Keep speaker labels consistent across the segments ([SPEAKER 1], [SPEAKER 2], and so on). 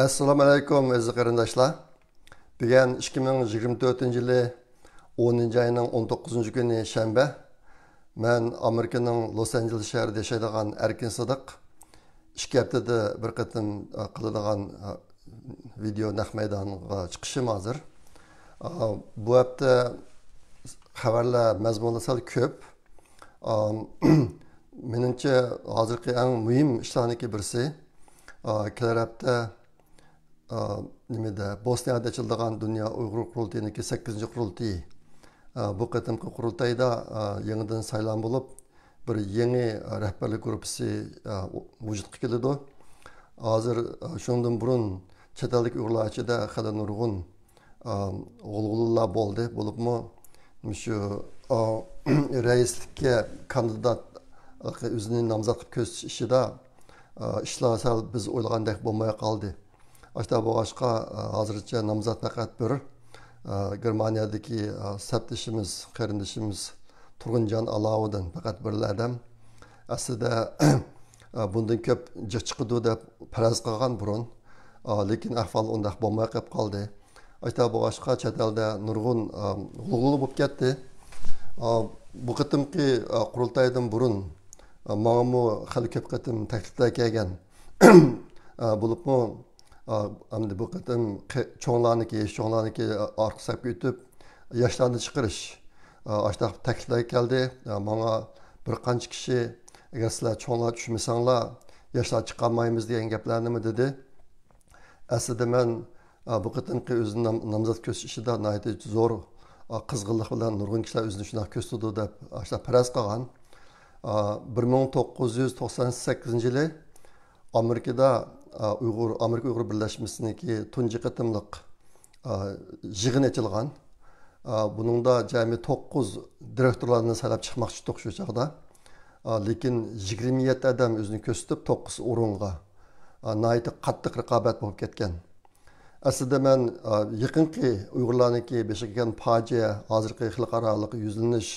[SPEAKER 1] Assalamu alaykum aziz qarindoshlar. Bugun 2024-yili 10-oyning 19 kuni shanba. Men Amerikaning Los Angeles shahrida yashaydigan Erkin Sidiq 2 haftada bir qatim qiladigan video naq maydoniga chiqishim hozir. Bu hafta xabarlar mazmuni sal ko'p. Menimcha hozirgi eng muhim ishlarniki birisi kelar hafta Bosniyada açıldıgan Dünya Uyghur Qurultayıniki 8. qurultayı. Bu qatimki qurultayda yangidan saylan bulup bir yeni rehberlik grupisi vücutga keldi. Hazır şundan burun chet ellik Uyg'urlar ichida hali nurg'un g'ulg'ullar bo'ldi. Bo'libmi shu raislikka kandidat o'zini nomzod qilib ko'rsatish ishida ishlar sal biz o'ylagandek bo'lmay qoldi. Aşta bu aşka hazırca namzat fakat bir Germaniyadaki septişimiz, kardeşimiz Turguncan Alavud'un fakat bir adam aslında bundan köp çıkıdı da paraz kalgan burun. Lekin ahval ondak bomba kap kaldı. Aşta bu aşka çetelde nurgun hulu bulup gitti. Bu kıtım ki kurultaydan burun mağamu xali köp kıtım teklifler kelgen bulup mu Amdi bu qatim cho'nglarniki orqa safga o'tib yoshlarni chiqarish ashta takliflar keldi. Menga bir qancha kishi agar sizlar cho'nglar tushmasanglar yoshlar chiqolmaymiz degan gaplarni dedi. Aslida men bu qatimki o'zini nomzod ko'rsash ishida zo'r qizg'inlik bilan nurg'un kishilar o'zini shunaqa ko'rsatdi deb ashta faraz qilgan. 1998-yili Amerikada Amerika Uyghur Birleşmesi'ndeki tunji qatimliq yig'in açılgan. Buningda jami 9 direktorlarni saylab chiqmoqchi edik shu chaqda. Lekin 27 odam o'zini ko'rsatib 9 o'ringa nihoyat qattiq raqobat bo'lib ketgan. Aslida men yaqinqi Uyg'urlarniki beshigan fojia, hozirgi xalqaroliq yuzlanish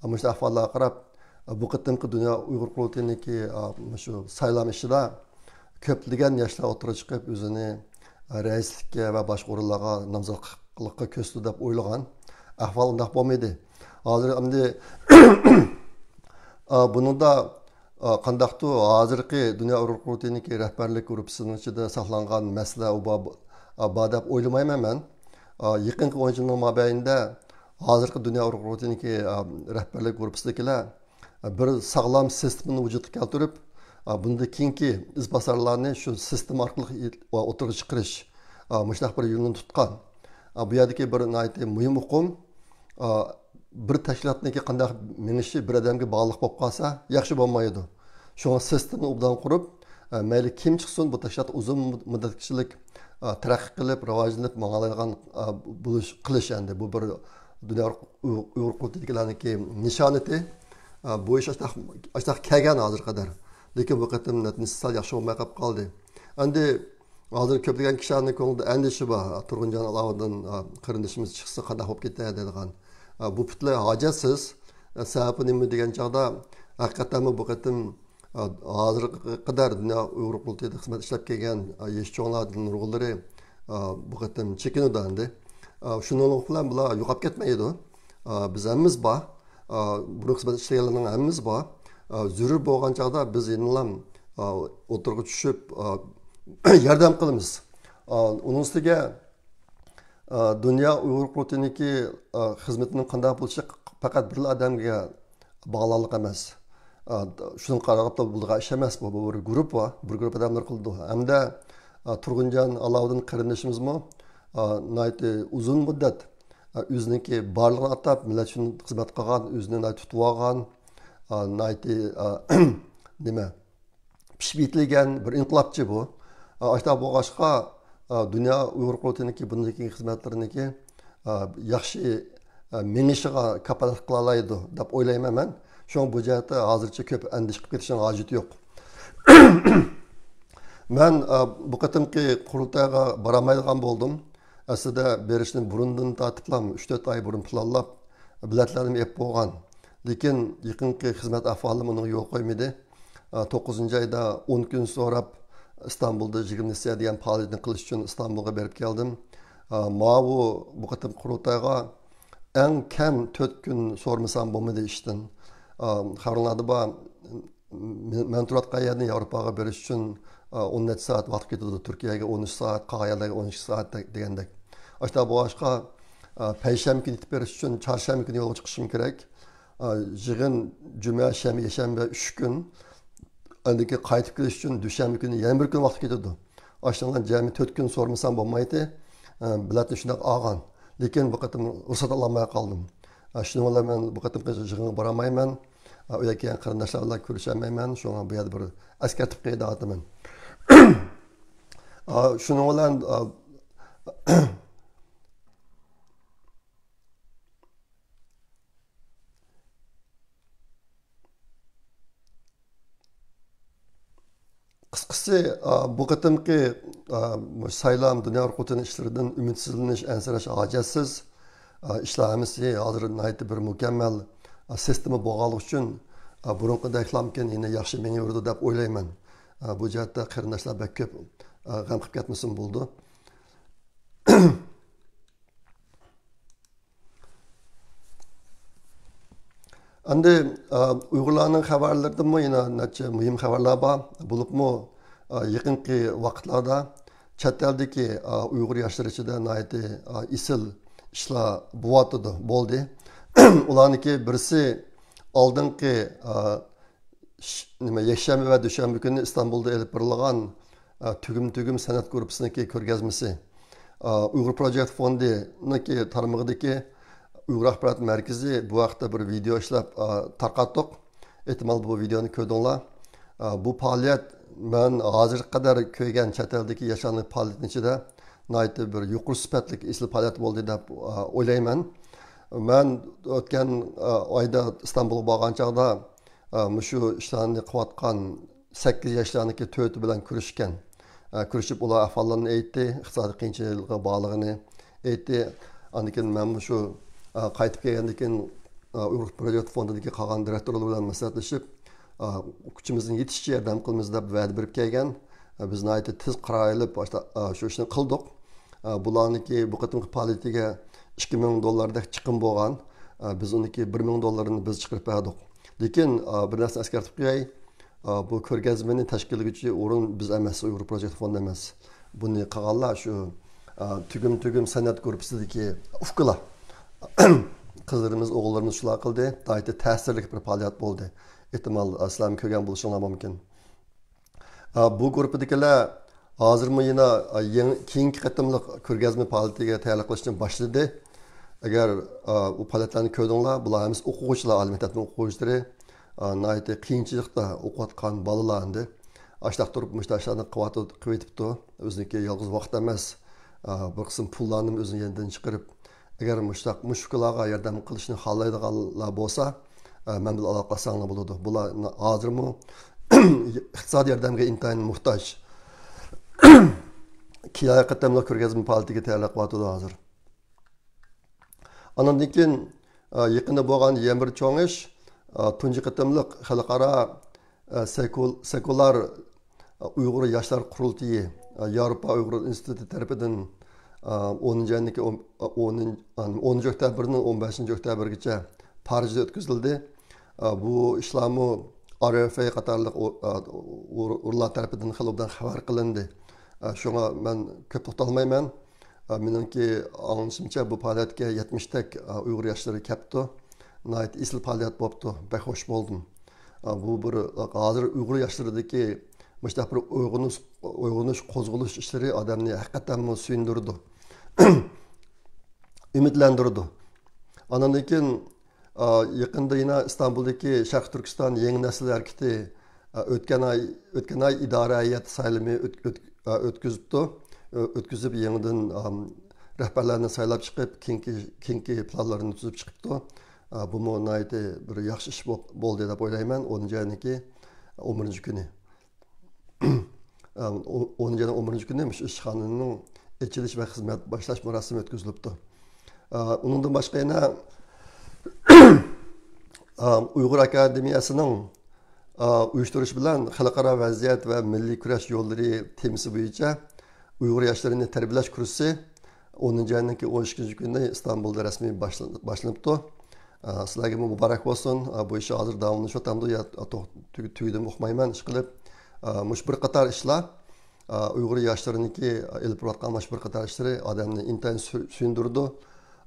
[SPEAKER 1] mana ahvollarga qarab bu qatimki Dünya Uyghur Qurultayiniki shu saylam ishida köplügen yaşlar otura çıkıp özünü reislikке ve başka orunlarga namzatlıkka köstü dep oylagan. Ahval undaq bo'lmaydi. Hazır şimdi bunun da qandaqtı hazırki Dünya Uyghur Qurultayıniki rehberlik gruppisinin içinde saqlangan mesele bu dep oylamayman men. Yaqinqi 10 yilning mobaynida hazırki Dünya Uyghur Qurultayıniki rehberlik gruppisidagilar bir sağlam sistemni vücutga keltirib bunda keyingi izbosarlarni shu sistem orqali o'tirg'i chiqarish mushtaq bir yo'lni tutgan. Bu yerdagi bir muhim uqum bir tashkilotniki qanday menishi bir odamga bog'liq bo'lib qolsa yaxshi bo'lmaydi. Shunga sistemni obdan qurib, mayli kim chiqsin bu tashkilot uzun muddatchilik taraqqiy qilib, rivojlanib mang'alaydigan qilish endi bu bir Dünya Uyghur Qurultayinikilarniki nishonati. Bu ish ashtaq kelgan hozir qadar. Lekin bu qatim natijasi yaxshi bo'lmay qoldi. Endi hozir ko'plagan kishilarning ko'nglida andishi bor. Turgunjon Alavuddan qarindoshimiz chiqsa qanday bo'lib ketadi degan. Bu butunlay hojatsiz. Sababi nima degan chog'da haqiqatan bu qatim hozirga qadar Dünya Uyghur Qurultayida xizmat ishlab kelgan yosh cho'nglarning nurg'unlari bu qatim chekinadi endi. Shundan bilan bular yo'qolib ketmaydi. Biz hammamiz bor. Bu xizmat ishlaganlarning hammamiz bor. Zürür bo'lgan chaqda biz yenilam o'tirg'i tushib yordam qilamiz. Uning ustiga Dünya Uyghur Qurultayiniki xizmatining qanday bo'lishi faqat bir odamga bog'liq emas. Shunga qarab bo'lgan ish emas bu bir guruh bor, bir guruh odamlar qildi. Hamda Turgunjon Alavudin qarindishimizmi uzun muddat o'ziniki barlig'ini atab millat uchun xizmat qilgan, o'zini tutib olgan nima pishib yetilgan bir inqilobchi bu. Ashta bu boshqa Dünya Uyghur Qurultayiniki bundaki xizmatlarniki yaxshi menishiga kapolat qila oladi deb o'ylayman men. Shuning bu jihatda hozircha ko'p andish qilib ketishning hojati yo'q. Men bu qatimki qurultayga boramaydigan bo'ldim. Aslida berishni burundan tartiblam 3-4 oy burun planlab biletlarni yeb bo'lgan. Lekin yaqinqi xizmat ahvoli buni yo'l qo'ymadi. 9 ayda 10 kun so'rab İstanbul'da 20 degan faoliyatni qilish uchun İstanbulga berib keldim. Mavu bu qatim qurultayga eng kam 4 kun sormasam bo'lmaydi ishdan. Xabarlarda bor men turadigan yerni Yevropaga berish uchun 10 soat vaqt ketadi. Turkiyaga 13 soat, qolganlarga 12 soat degandek. Ashta bu boshqa payshanba kuni yetib berish uchun chorshanba kuni yo'lga chiqishim kerak. Yig'in juma, shanba 3 kun. Andaki qaytib kelish uchun dushanba kuni yana bir kun vaqt ketadi. Ashtadan jami 4 kun sormasam bo'lmaydi. Bilatni shunday olgan. Lekin bu qatim ruxsat olmay qoldim. Shuning bilan men bu qatim yig'inga boramayman. Uyaki qarindoshlar bilan ko'rishamayman. Shunga bu yerda bir askartib qo'ydim. Shuning bilan qisqasi bu qatimki saylam dunyo huquqiy ishlaridan umidsizlanish, ansirash ojitsiz ishlarimiz hozir bir mukammal sistema bo'lganligi uchun burunqidaklamkin yine yaxshi mengaverdi deb o'ylayman. Bu jihatda qarindoshlar bak ko'p g'am qilib ketmasin bo'ldi. Endi Uyg'urlarning xabarlaridan yana necha muhim xabarlar bor. Bo'libmi yaqinqi vaqtlarda chet eldagi Uyg'ur yoshlari ichida isil ishlar bo'ldi. Ularniki birisi oldingi yakshanba va dushanba kuni Istanbulda elib berilgan tugum san'at gruppasiniki ko'rgazmasi. Uyg'ur Project Fondiniki tarmog'idagi Uyg'ur axborot markazi bu vaqtda bir video ishlab tarqatdik. Ehtimol bu videoni ko'rdinglar. Bu faoliyat men hozir qadar ko'rgan chet eldagi yashanli faoliyatning ichida bir yuqori sifatli isli faoliyat bo'ldi deb o'ylayman. Men o'tgan oyda İstanbulga borgan chog'da shu ishlarni qilayotgan 8 yoshlarniki 4 bilan ko'rishib ular ahvollarini aytdi, iqtisodiy qiyinchilikqa borlig'ini aytdi. Andikin men shu qaytib kelgandan keyin Uyg'ur Project Fondidagi qolgan direktorlar bilan maslahatlashib, kuchimizning yetishicha yordam qilamiz deb va'da berib kelgan. Biz tez qarayilib shu ishni qildik. Bularniki bu qatimki faoliyatiga $2000 chiqim bo'lgan. Biz uniki $1000 biz chiqarib berdik. Lekin bir narsa eskartib qo'yay. Bu ko'rgazmani tashkil etuvchi o'rin biz emas, Uyg'ur Project Fond emas. Buni qilganlar shu tugum san'at gruppasidagi ufqlar. Qizlarimiz, o'g'illarimiz shular qildi. Dayta ta'sirli bir faoliyat bo'ldi. Ehtimol aslan ko'rgan bo'lishinglar mumkin. Bu gruppadagilar hozirmi yana keyingi qatimliq ko'rgazma faoliyatiga tayyorlik qilishni boshladi. Agar bu faoliyatlarni ko'rdinglar, bular ham o'quvchilar, albatta o'quvchilari, qiyinchilikda o'qiyotgan bolalar endi. Ashtaq turib mushtarishlarni qilyotibdi. O'ziniki yolg'iz vaqt emas, bir qism pullarni o'zini yandan chiqarib, agar mushkularga yordam qilishni xohlaydiganlar bo'lsa, men bilan aloqalashsanglar bo'ladi. Bular hozirmi iqtisodiy yordamga intayin muhtoj. Kiyaya qatamli ko'rgazma faoliyatiga tayyorlab qo'yadi hozir. Andan keyin yaqinda bo'lgan bir cho'ng ish tunji qatamliq xalqaro sekular Uyg'ur yoshlar qurultiyi Yevropa Uyg'ur instituti tarafidan 10 oktyabrdan 15 oktyabrgacha Parijda o'tkazildi. Bu ishlarni RFA qatorliq urlar tarafidan xalqdan xabar qilindi. Şuna ben köp to'xtalmayman. Menimki anglashimcha bu faoliyatga 70 tak Uyg'ur yoshlari kelibdi. Isl faoliyat bo'libdi. Bek xush bo'ldim. Bu bir hozir Uyg'ur yoshlaridagi mushtaq bir uyg'unish, qo'zg'alish ishlari odamni haqiqatan suyundirdi. Umidlantirdi. Ondan keyin yaqinda yana İstanbuldagi Sharq Turkiston yangi nasl harakati o'tgan ay idora hay'at saylimi o'tkazib yangidan rahbarlarni saylab chiqib, keyingi planlarini tuzib chiqibdi. Bu nihoyatda bir yaxshi ish bo'ldi deb o'ylayman. 11 kuni. 11 kuni ishxonaning ochilish va xizmat boshlash marosimi o'tkazilibdi. Undan boshqa yana Uyg'ur Akademiyasining uyushtirish bilan xalqaro vaziyat va milliy kurash yo'llari temasi bo'yicha Uyg'ur yoshlarini tarbiyalash kursi 10 ayning 12 kuni İstanbulda rasmiy boshlanibdi. Sizlarga muborak bo'lsin. Bu ish hozir davomlashyapti, ya tugadim o'qimayman ish qilib. Mush bir qator ishlar Uyg'ur yoshlariniki ilib borayotgan mush bir qator ishlari odamni intayin suyundirdi.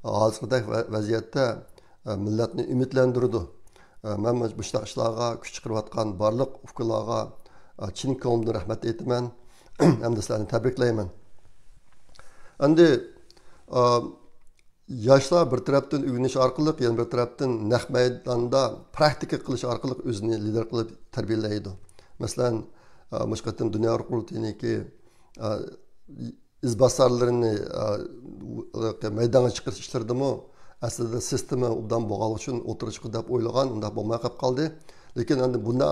[SPEAKER 1] Hozirgi vaziyatda millatni umidlantirdi. Men bu ishlarga kuch chiqarayotgan barliq ufqlarga chin ko'ngildan rahmat aytaman. Hamda sizlarni tabriklayman. Endi yoshlar bir tarafdan o'rganish orqali, yana bir tarafdan naq maydonda praktika qilish orqali o'zini lider qilib tarbiyalaydi. Masalan, mushqatim dunyo qurultiyiniki izbosarlarini maydonga chiqarish ishlaridimi aslida sistema obdan bo'lgani uchun o'tirish deb o'ylagan, unda bo'lmay qoldi. Lekin endi bunda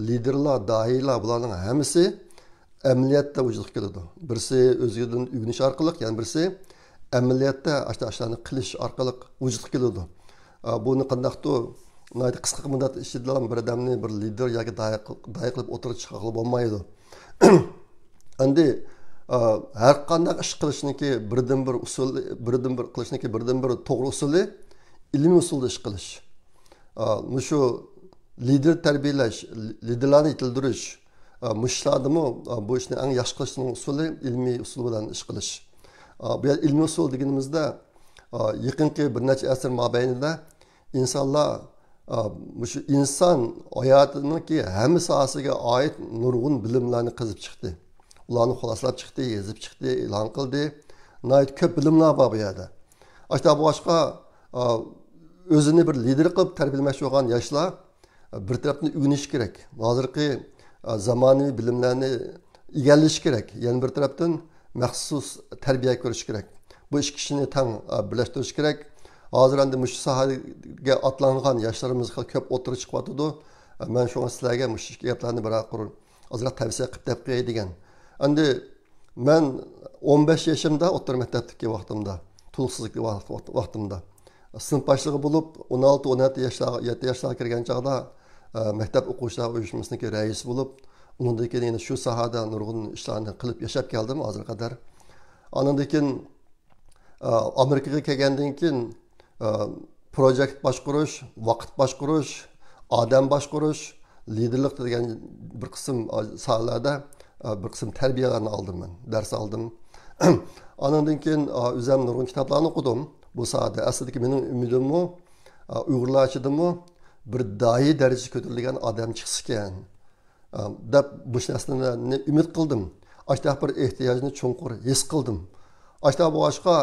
[SPEAKER 1] liderlar, dahilar bularning hammasi amaliyotda vujudga keladi. Birisi o'zidan o'rganish orqali, yana birisi amaliyotda ashlarni qilish orqali vujudga keladi. Buni qandaqdir qisqa muddat ishlaydigan bir odamni bir lider yoki dahi qilib o'tirib chiqarib bo'lmaydi. Endi har qanday ish qilishniki birdan bir usul, birdan bir qilishniki birdan bir to'g'ri usuli ilmiy usulda ish qilish. Shu lider tarbiyalash, liderlarni yetildirish, mushladimi bu ishni eng yaxshi qilishning usuli ilmiy usul bilan ish qilish. Bu ilmiy usul deganimizda yaqinqi bir necha asr mobaynida insonlar shu inson hayotiniki hamma sohasiga oid nurg'un bilimlarni qizib chiqdi. Ularni xulosalab chiqdi, yozib chiqdi, e'lon qildi. Nihoyat ko'p bilimlar bor bu yerda. Ashta boshqa o'zini bir lider qilib tarbiyalamoqchi bo'lgan yoshlar bir tarafdan o'rganish kerak. Hozirgi zamonaviy bilimlarni egallash kerak. Yana bir tarafdan maxsus tarbiya ko'rish kerak. Bu ikki kishini tang birlashtirish kerak. Hozir endi mush sohaga otlangan yoshlarimiz ko'p o'tirib chiqyapti. Men shunga sizlarga mush gaplarni ozroq tavsiya qilib deb qo'yay degan. Endi men 15 yoshimda o'rta maktabdagi vaqtimda, to'liqsizlik vaqtimda sinf boshlig'i bo'lib 16-17 yoshlarga kirgan chog'da maktab o'quvchilar uyushmasining raisi bo'lib, undan keyin yana shu sohada nurg'un ishlarni qilib yashab keldim hozirga qadar. Ondan keyin Amerikaga kelgandan keyin projekt boshqarish, vaqt boshqarish, odam boshqarish, liderlik degan bir qism sohalarda bir qism tarbiyalarni oldim men, dars oldim. Ondan keyin o'zim nurg'un kitoblarni o'qidim. Bu sohada aslida mening umidimmi Uyg'urlar ichidami bir dahi darajasiga ko'tarilgan odam chiqsa ekan deb bu narsani umid qildim. Ashta bir ehtiyojni chunqur his qildim. Ashta boshqa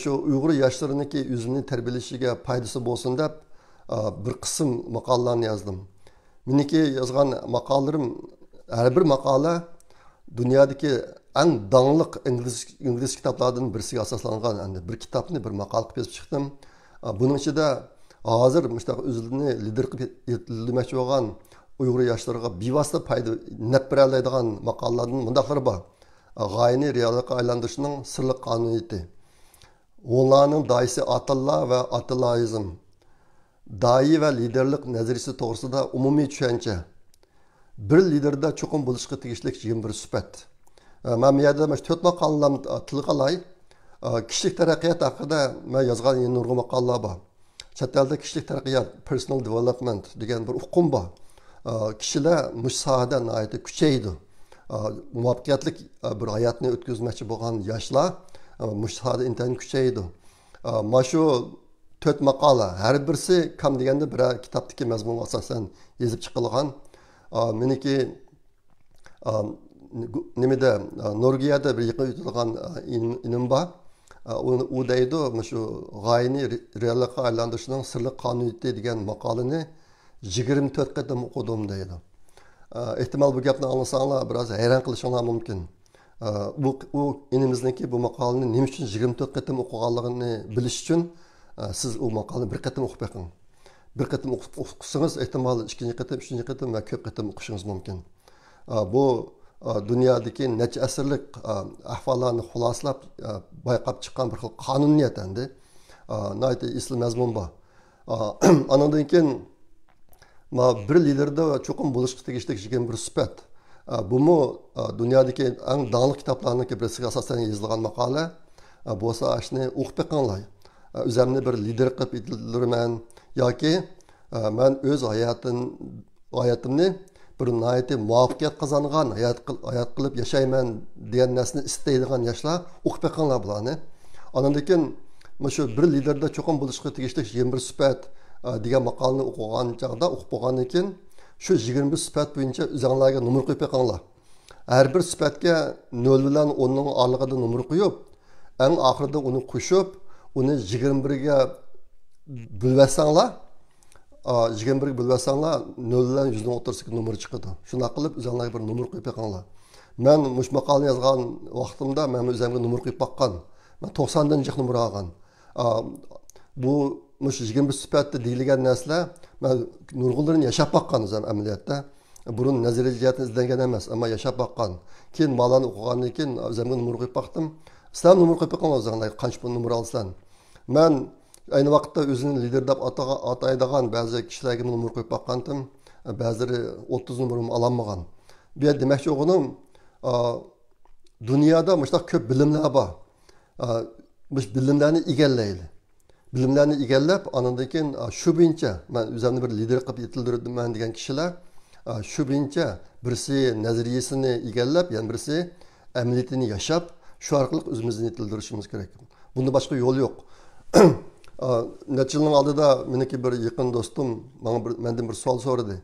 [SPEAKER 1] shu Uyg'ur yoshlariniki o'zini tarbiyalashiga foydasi bo'lsin deb bir qism maqolalarni yozdim. Meniki yozgan maqolalarim har bir maqola dunyodagi eng dangliq ingliz kitoblardan birisiga asoslangan. Endi bir kitobni bir maqola qilib yozib chiqdim. Buning ichida hozir mushtaq o'zini lider qilib yetilmoqchi bo'lgan Uyg'ur yoshlarga bevosita foyda naf bera oladigan maqolalardan mundaqlari bor. G'oyani reallikqa aylantirishning sirli qonuniyati. Onlarning daisi atallar va atalaizm. Dayi va liderlik nazariyasi to'g'risida umumiy tushuncha. Bir liderda cho'qim bo'lishga tegishli 21 sifat. Men bu yerda 4 maqolalarni tilga olay. Kishilik taraqqiyot haqida men yozgan nurg'un maqolalar bor. Chet elda kishilik taraqqiyot, personal development degan bir uqum bor. Kishilar mush sohada nihoyat kuchaydi. Muvaffaqiyatli bir hayotni o'tkazmoqchi bo'lgan yoshlar mush sohada intayin kuchaydi. Mana shu 4 maqola har birisi kam deganda bir kitobdagi mazmunga asosan yozib chiqilgan. Meniki nimada Norvegiyada bir yaqin o'tilgan inim bor. U deydi, shu g'oyani reallikqa aylantirishning sirli qonuniyati degan maqolani 24 qatam o'qidim deydi. Ehtimol bu gapni anglasanglar biroz hayron qilishingiz mumkin. Bu inimizniki bu maqolani nima uchun 24 qatam o'qiganligini bilish uchun siz u maqolani bir qatam o'qib beqing. Bir qatam o'qisangiz ehtimol ikkinchi qatam, uchinchi qatam va ko'p qatam o'qishingiz mumkin. Bu dunyodagi necha asrlik ahvollarni xulosalab bayqab chiqqan bir xil qonuniyat endi. Nihoyat isli mazmun bor. Andan keyin Bir liderda çokum buluşqa tegishlik bir sifat. Bumu dünyadaki en dağınık kitaplarındaki birisiga asosan yozilgan maqola. Bo'lsa ashni o'qib beqinglar. O'zimni bir lider qilib yetildirman yoki men o'z hayotimni bir nihoyatda muvaffaqiyat qozongan hayot qilib yashayman degan narsani istaydigan yoshlar o'qib beqinglar bularni. Ondan keyin shu bir liderda cho'qim bo'lishga tegishli 21 sifat degan maqolani o'qigan chog'da o'qib bo'lgandan keyin shu 21 sifat bo'yicha o'zinglarga nomer qo'yib beqinglar. Har bir sifatga 0 bilan 10 ning oralig'ida nomer qo'yib, eng oxirida uni qo'shib, uni 21 ga bo'lsanglar, 21 ga bo'lsanglar 0 bilan 100 ning o'rtasidagi nomer chiqadi. Shuna qilib o'zinglarga bir nomer qo'yib beqinglar. Men mush maqolani yozgan vaqtimda men o'zimga nomer qo'yib baqqan. Men 90 dan jiq nomer olgan. Bu mush 21 sifatda deyilgan narsalar men nurg'unlarni yashab baqqan o'zim amaliyotda. Burun nazariy jihatdan izlangan emas, ammo yashab baqqan. Keyin malani o'qigandan keyin o'zimga nomer qo'yib baqdim. Sizlar nomer qo'yib baqqan o'zinglar qancha pul nomer olsan. Men ayni vaqtda o'zini lider deb ataydigan ba'zi kishilarga nomer qo'yib baqqandim. Ba'zilari 30 nomerimni ololmagan. Bu yerda demoqchi o'g'lim, dunyoda mushta ko'p bilimlar bor. Bu bilimlarni egallaydi. Bilimlarni egallab, ondan keyin shu bo'yicha men o'zimni bir lider qilib yetildirdim degan kishilar shu bo'yicha birisi nazariyasini egallab, yana birisi amaliyotini yashab, shu orqali o'zimizni yetildirishimiz kerak. Bunda boshqa yo'l yo'q. Necha yilning oldida meniki bir yaqin do'stim mendan bir savol so'radi.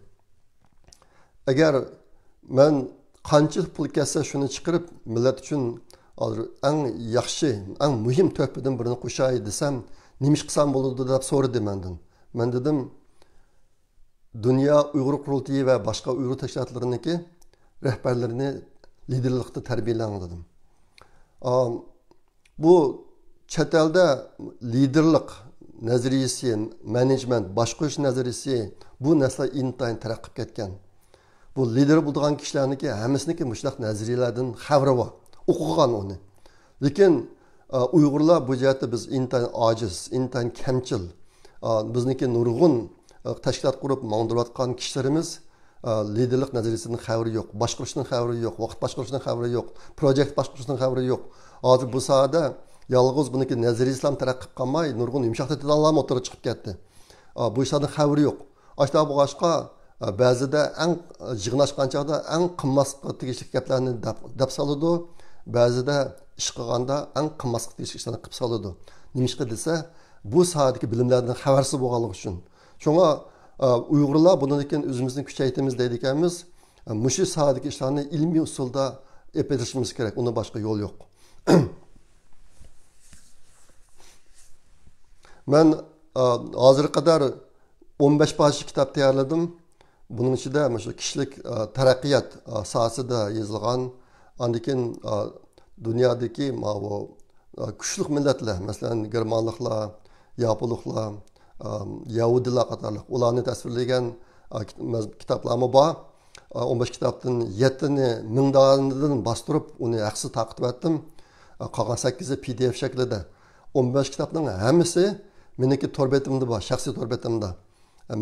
[SPEAKER 1] Agar men qancha pul kelsa shuni chiqarib millat uchun eng yaxshi, eng muhim to'pidan birini qo'shay desam, nima qilsam bo'ladi deb so'radi mendan. Men dedim, Dünya Uyghur Qurultiyi ve başka Uyghur teşkilatlarındaki rehberlerini liderlikte terbiyelang dedim. Bu chet elde liderlik nazariyasi, management, boshqarish nazariyasi bu narsa intayin taraqqib ketgan. Bu lider bo'lgan kishilarniki hammasiniki mushlaq nazariyalardan xabari bor, o'qigan uni. Lekin Uyg'urlar bu jihatda biz intayin ojiz, intayin kamchil. Bizniki nurg'un tashkilot qurib mangdirayotgan kishilarimiz liderlik nazariyasining xabari yo'q, boshqarishning xabari yo'q, vaqt boshqarishning xabari yo'q, projekt boshqarishning xabari yo'q. Hozir bu sohada yolg'iz buniki nazariy islom taraqqib qilmay nurg'un yumshoq detallar o'tirib chiqib ketdi. Bu ishlarning xabari yo'q. Ashta bo'lg'achqa ba'zida eng yig'nashgan chog'da eng qimmatga tegishli gaplarni deb soladi, ba'zida ish qilganda eng qimmatga tegishli ishlarni qilib soladi. Nimishqa desa, bu sohadagi bilimlardan xabarsiz bo'lganligi uchun. Şuna Uyg'urlar bundan keyin o'zimizni kuchaytiramiz deydiganmiz. Mushu sohadagi ishlarni ilmiy usulda epetishimiz kerak. Unda boshqa yo'l yo'q. Men hozirga qadar 15 parcha kitob tayyorladim. Buning ichida shu kishilik taraqqiyot sohasida yozilgan, undan keyin dunyodagi kuchli millatlar, masalan, germanliklar, yaponliklar, Yahudilar qatorliq ularni tasvirlagan kitoblarmi bor. 15 kitobdan 7ni mingdan bostirib uni haqsiz taqdim etdim. Qolgan 8i PDF shaklida. 15 kitobning hammasi meniki tor betimda bor, shaxsiy tor betimda.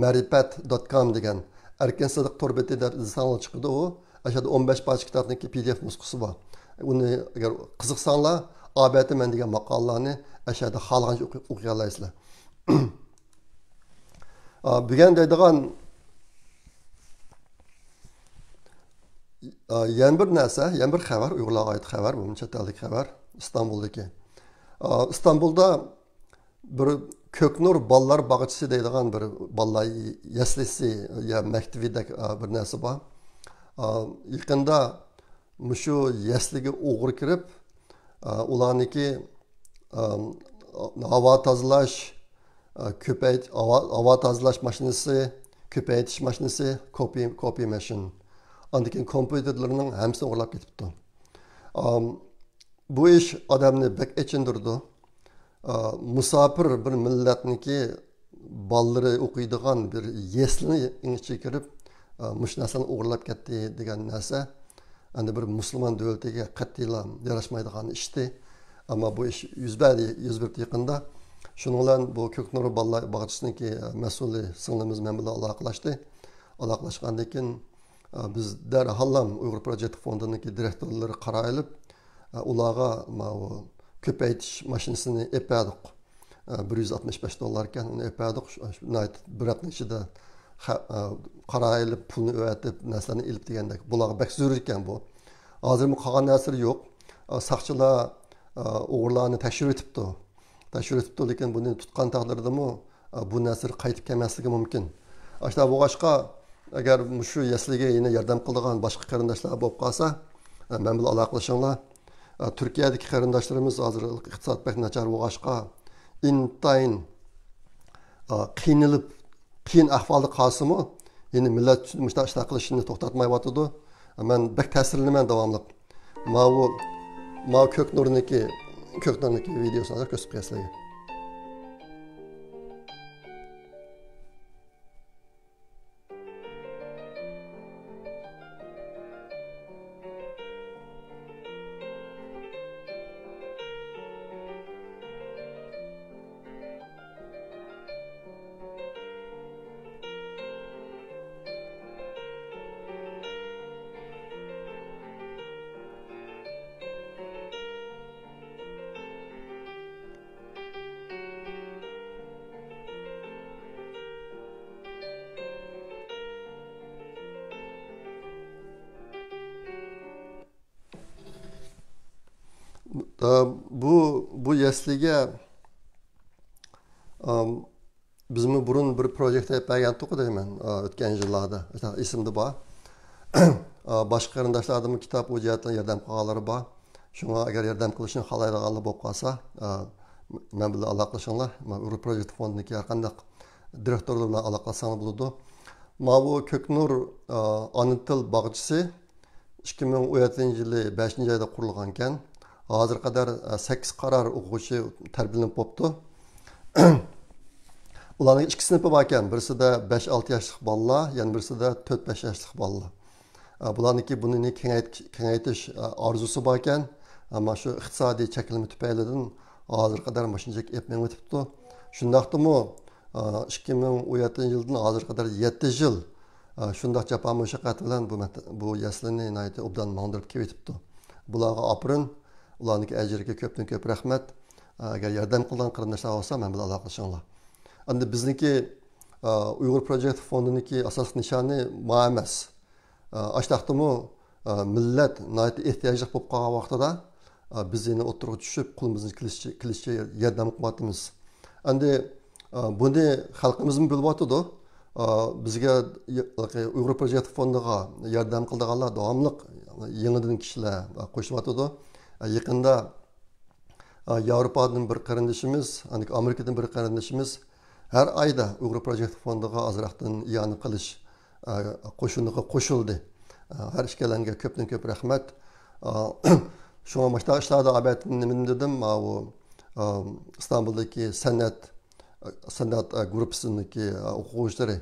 [SPEAKER 1] marifat.com degan Erkin Sadiq tor betida izlanib chiqdi u. Ashada 15 parcha kitobniki PDF nusxasi bor. Uni agar qiziqsanglar, albatta men degan maqolalarni ashada xohlagancha o'qiy olasizlar. Bugun deydigan yana bir narsa, yana bir xabar, Uyg'urlarga oid xabar, bu chet ellik xabar, İstanbuldagi. İstanbulda bir Ko'knur bolalar bog'chisi deydigan bir bolalar yaslisi ya maktabidek bir narsa bor. Yaqinda mushu yasliga o'g'ri kirib, ularniki havo tozalash, havo tozalash mashinasi, ko'paytirish mashinasi, copy machine. Andikin kompüterlarning hammasini o'g'irlab ketibdi. Bu ish odamni bek echindirdi. Musafir bir millatniki bolalari o'qiydigan bir yeslini ichiga kirib, mush narsani o'g'irlab ketdi degan narsa endi bir musulmon davlatiga qat'iy yarashmaydigan ishdi. Ammo bu ish yuz berdi yaqinda. Shuning bilan bu Ko'knur bolalar bog'chisiniki mas'uli singlimiz men bilan aloqalashdi. aloqalashgandan keyin biz darhallam Uyg'ur Project fondiniki direktorlari qarayilib, ularga ko'paytirish mashinasini epadik. $165 ekan, uni epadik. Bir hafta ichida qarayilib, pulni o'tib, narsalarni ilib degandek. Bularga bak zarur ekan bu. Hozir bu qolgan narsa yo'q. Saqchilar o'g'irlarni tekshirib etibdi. Lekin buni tutgan taqdirdami bu narsa qaytib kelmasligi mumkin. Ashta bo'g'ashqa agar shu yasliga yana yordam qiladigan boshqa qarindoshlar bo'lib qolsa, men bilan aloqalashinglar. Turkiyadagi qarindoshlarimiz hozir iqtisod bak nachar bo'lg'ashqa intayin qiynalib, qiyin ahvolda qolsa-mu, yine millat mushta ishlar qilishini to'xtatmayotdi. Men bak ta'sirlanaman davomli. Ma ko'k nurniki videosini ko'rsatib qo'yasizlar. Bu yasliga bizmi burun bir proyekte yapagandik deyman o'tgan yillarda. Ismida bor. Boshqa qarindoshlarning kitob u jihatdan yordam qilganlari bor. Shunga agar yordam qilishni xohlaydiganlar bo'lib qolsa, men bilan aloqalashinglar. Uyg'ur Project fondiniki har qanday direktorlar bilan aloqalashsanglar bo'ladi. Bu Ko'knur ona til bog'chisi 2017-yili 5-oyda qurilgan ekan. Hozir qadar 8 qarar o'quvchi tarbiyalanib bo'libdi. Ularning ikki sinfi bor ekan. Birisida 5-6 yoshlik bolalar, yana birisida 4-5 yoshlik bolalar. Bularniki buni kengaytirish orzusi bor ekan, ammo shu iqtisodiy cheklanma tufaylidan hozir qadar mashinaga epmay o'tibdi. Shundaqdimi 2017-yildan hozir qadar 7 yil shundaq jafo mushaqqat bilan bu yaslini obdan mandirib kelibdi. Bularga aprin, ularning ajriga ko'pdan ko'p rahmat. Agar yordam qilgan qarindoshlar bo'lsa, men bilan aloqalashinglar. Endi bizniki Uyg'ur Project fondiniki asosiy nishoni bu emas. Ashtaqdimi millat ehtiyojli bo'lib qolgan vaqtida biz yana o'tirib tushib, qo'limizni qilishga yordam qilyapmiz. Endi buni xalqimiz bilyapti. Bizga Uyg'ur Project fondiga yordam qilganlar davomli yangidan kishilar qo'shyapti. Yaqinda Yevropadan bir qarindoshimiz, Amerikadan bir qarindoshimiz har oyda Uyg'ur Project fondiga azroqdan iyoni qilish qo'shiniga qo'shildi. Har ikkalanga ko'pdan ko'p rahmat. Shunga mashta ishlarda abatni nima dedim, İstanbul'daki san'at gruppasiniki o'quvchilari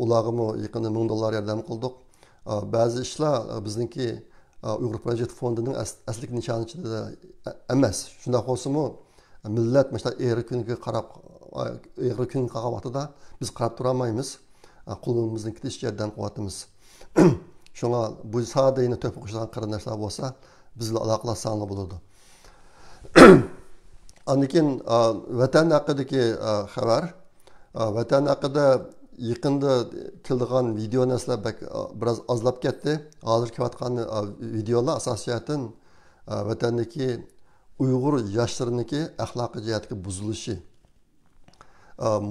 [SPEAKER 1] ularga yaqinda $1000 yordam qildik. Ba'zi ishlar bizniki Uyg'ur Project fondining asli nishonida emas. Shunda bo'lsa-mu millat mashta egri kunga qarab qolgan vaqtida biz qarab turolmaymiz. Qo'limizdan ketishga yordam qilyapmiz. Shunga bu sohada to'p o'qishgan qarindoshlar bo'lsa, bizlar aloqalashsanglar bo'ladi. Anikin vatan haqidagi xabar, vatan haqida yaqinda kelgan video narsalar biroz ozlab ketdi. Hozir kelayotgan videolar asosiyatan vatandagi Uyg'ur yoshlariniki axloqiy jihatga buzilishi.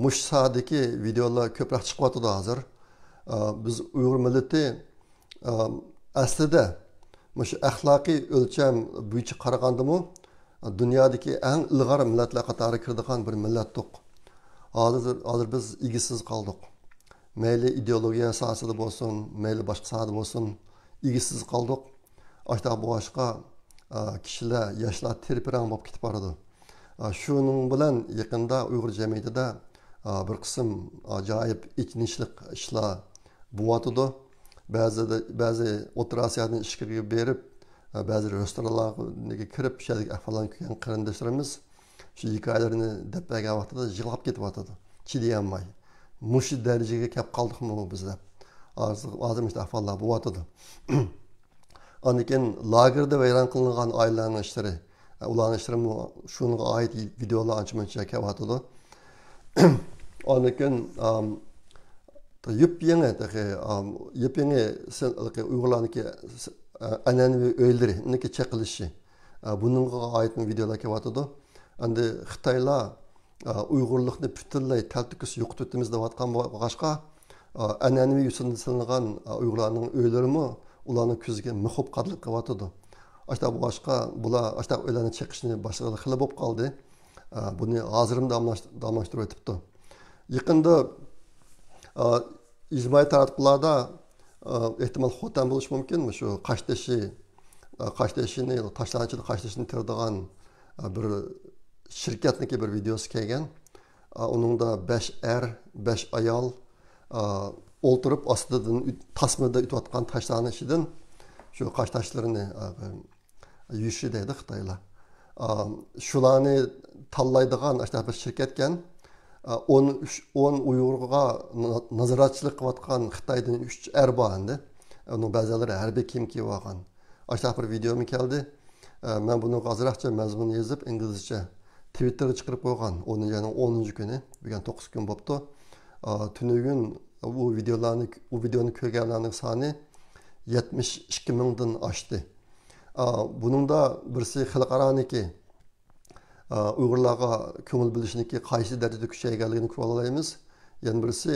[SPEAKER 1] Mush sohadagi videolar ko'proq chiqyapti hozir. Biz Uyg'ur millati aslida mush axloqiy o'lcham bo'yicha qaragandimi dunyodagi eng ilg'or millatlar qatoriga kiradigan bir millatdik. Hozir biz egisiz qoldik. Mayli ideologiya sohasida bo'lsin, mayli boshqa sohada bo'lsin, egisiz qoldik. Ashta boshqa kishilar, yoshlar tirpirang bo'lib ketib boradi. Shuning bilan yaqinda Uyg'ur jamiyatida bir qism ajoyib ichnishlik ishlar bo'lyapti. Ba'zi O'rta Osiyodan ishga berib, ba'zi restoranlarga kirib, shalik ahvoldan kelgan qarindoshlarimiz shu hikoyalarni deb bergan vaqtida yig'lab ketyapti. Chidayolmay. Mush darajaga kelib qoldikmi bizlar? hozir işte ahvollar bo'lyotidi. Ondan keyin lagerda vayron qilingan oilalarning ishlari, ularning ishlari shunga oid videolar ancha-muncha kelyotidi. Ondan keyin yepyeni Uyg'urlarniki an'anaviy o'yinlari, uniki chaqilishi. Bununla ait videolar kelyotidi. Endi Xitoylar Uyg'urlikni butunlay taltikis yo'qotamiz deyotgan bo'lg'achqa, an'anaviy yo'sinilgan Uyg'urlarning o'ylarimi ularning ko'ziga muhib qadlik qilyotidi. Ashta boshqa bular ashta o'ylarni chiqishni boshqa xil bo'lib qoldi. Buni hozirm damlashtirib o'tibdi. Yaqinda ijtimoiy tarmoqlarda ehtimol xo'tan bo'lishi mumkinmi shu Qashtashini tashlanchilik Qashtashini tiradigan bir shirkatniki bir videosi kelgan. Uningda 5 er, 5 ayol o'ltirib ostidan tasmada o'tayotgan tashlarni ichidan shu qash tashlarini yuyishi deydi Xitoylar. Shularni tanlaydigan bir shirkatgan 10 Uyg'urga nazoratchilik qilayotgan Xitoydan 3 er bor endi. Uning ba'zilari harbiy kiyim kiyib olgan. Ashta bir video mi keldi. Men buni hozircha mazmun yozib inglizcha Twitterga chiqarib qo'ygan. 10 kuni, bugun 9 kun bo'pti. Tunugun bu videoni ko'rganlarning soni 72 mingdan oshdi. Buningda birisi xalqaroniki Uyg'urlarga ko'ngil bilishniki qaysi darajada kuchayganligini ko'ra olamiz. Yana birisi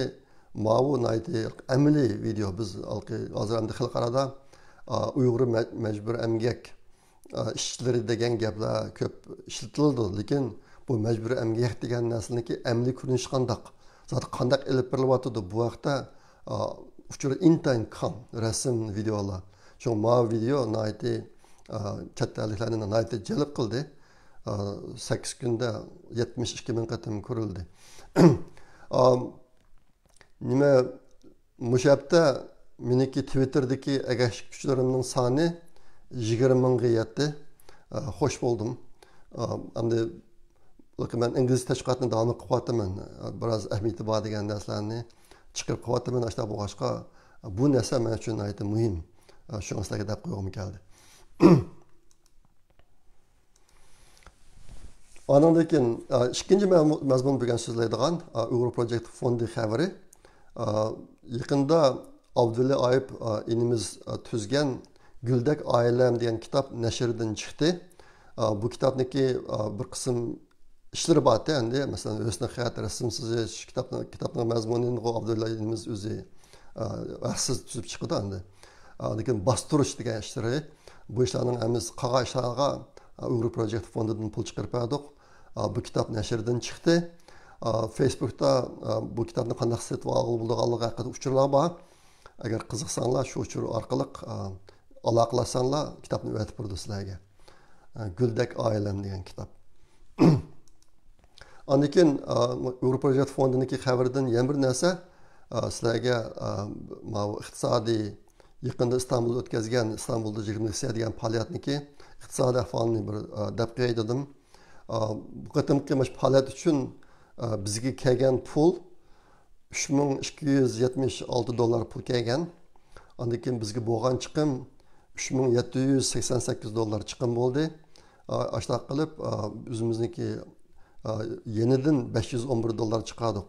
[SPEAKER 1] mavu nayti amaliy video biz hozir endi xalqarada Uyg'ur majbur emgak ishchilari degan gaplar ko'p ishlatildi, lekin bu majbur emgak degan narsaniki amaliy ko'rinishi qandaq? Zaten qandaq elib berilyotdi bu vaqtda uchur intayin kam rasm videolar. Shu mav video nayti chatdaliklarni nayti jalb qildi. 8 kunda 72 ming qatim ko'rildi. Nima mushabda meniki Twitter'dagi agash kuchlarimning soni 20 mingga yetdi. Xo'sh bo'ldim. Endi men ingliz tashqiqotni davom qilib qo'yaman. Biroz ahamiyati bor degan narsalarni chiqarib qo'yaman. Ashta bo'g'ashqa bu narsa men uchun ayta muhim. Shuni sizlarga deb qo'ygim keldi. Ondan keyin ikkinchi mazmun bo'lgan so'zlaydigan Uyg'ur Project fondi xabari yaqinda Abdulla Ayib inimiz tuzgan Güldek Ailem degan kitob nashrdan chiqdi. Bu kitobniki bir qism ishlar bor endi, masalan, Husni Hayat rasm sizish kitobning mazmunini Abdulla inimiz o'zi aksiz tuzib chiqdi endi. Lekin bostirish degan ishlari bu ishlarning hammasi qolgan ishlarga Uyg'ur Project fondidan pul chiqarib berdik. Bu kitap nashrdan chiqdi. Facebookda bu kitobni qanday sotib olganligi haqida uchurlar bor. Agar qiziqsanglar shu uchur orqali aloqalashsanglar kitobni o'tib turdi sizlarga. Güldek Ailem degan kitob. Ondan keyin Uyg'ur Project fondiniki xabardan yana bir narsa sizlarga iqtisodiy yaqinda Istanbulda o'tkazgan Istanbulda 20 degan faoliyatniki iqtisodiy ahvolni bir deb qo'ydim. Bu qatimki faoliyat uchun bizga kelgan pul 3276 dollar pul kelgan. Ondan keyin bizga bo'lgan chiqim 3788 dollar chiqim bo'ldi. Ashta qilib o'zimizniki yenidan 511 dollar chiqardik.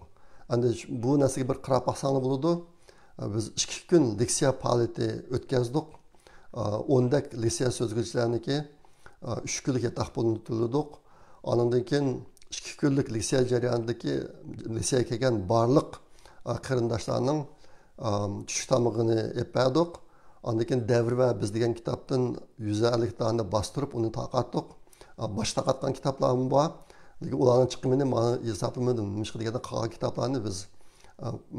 [SPEAKER 1] Endi bu narsaga bir qarab baxsanglar bo'ladi. Biz 2 kun leksiya faoliyati o'tkazdik. 10 dak leksiya so'zg'ichlarniki 3 kunlik yataq pulini to'ladik. Ondan keyin 2 kunlik leksiya jarayonidagi leksiyaga kelgan barliq qarindoshlarning tushlik tomog'ini yeb berdik. Ondan keyin Davr va biz degan kitobdan 150 tani bostirib uni taqatdik. Boshqa taqatgan kitoblarim bor. Lekin ularning chiqimini men hisoblamadim. Nima deganda qolgan kitoblarni biz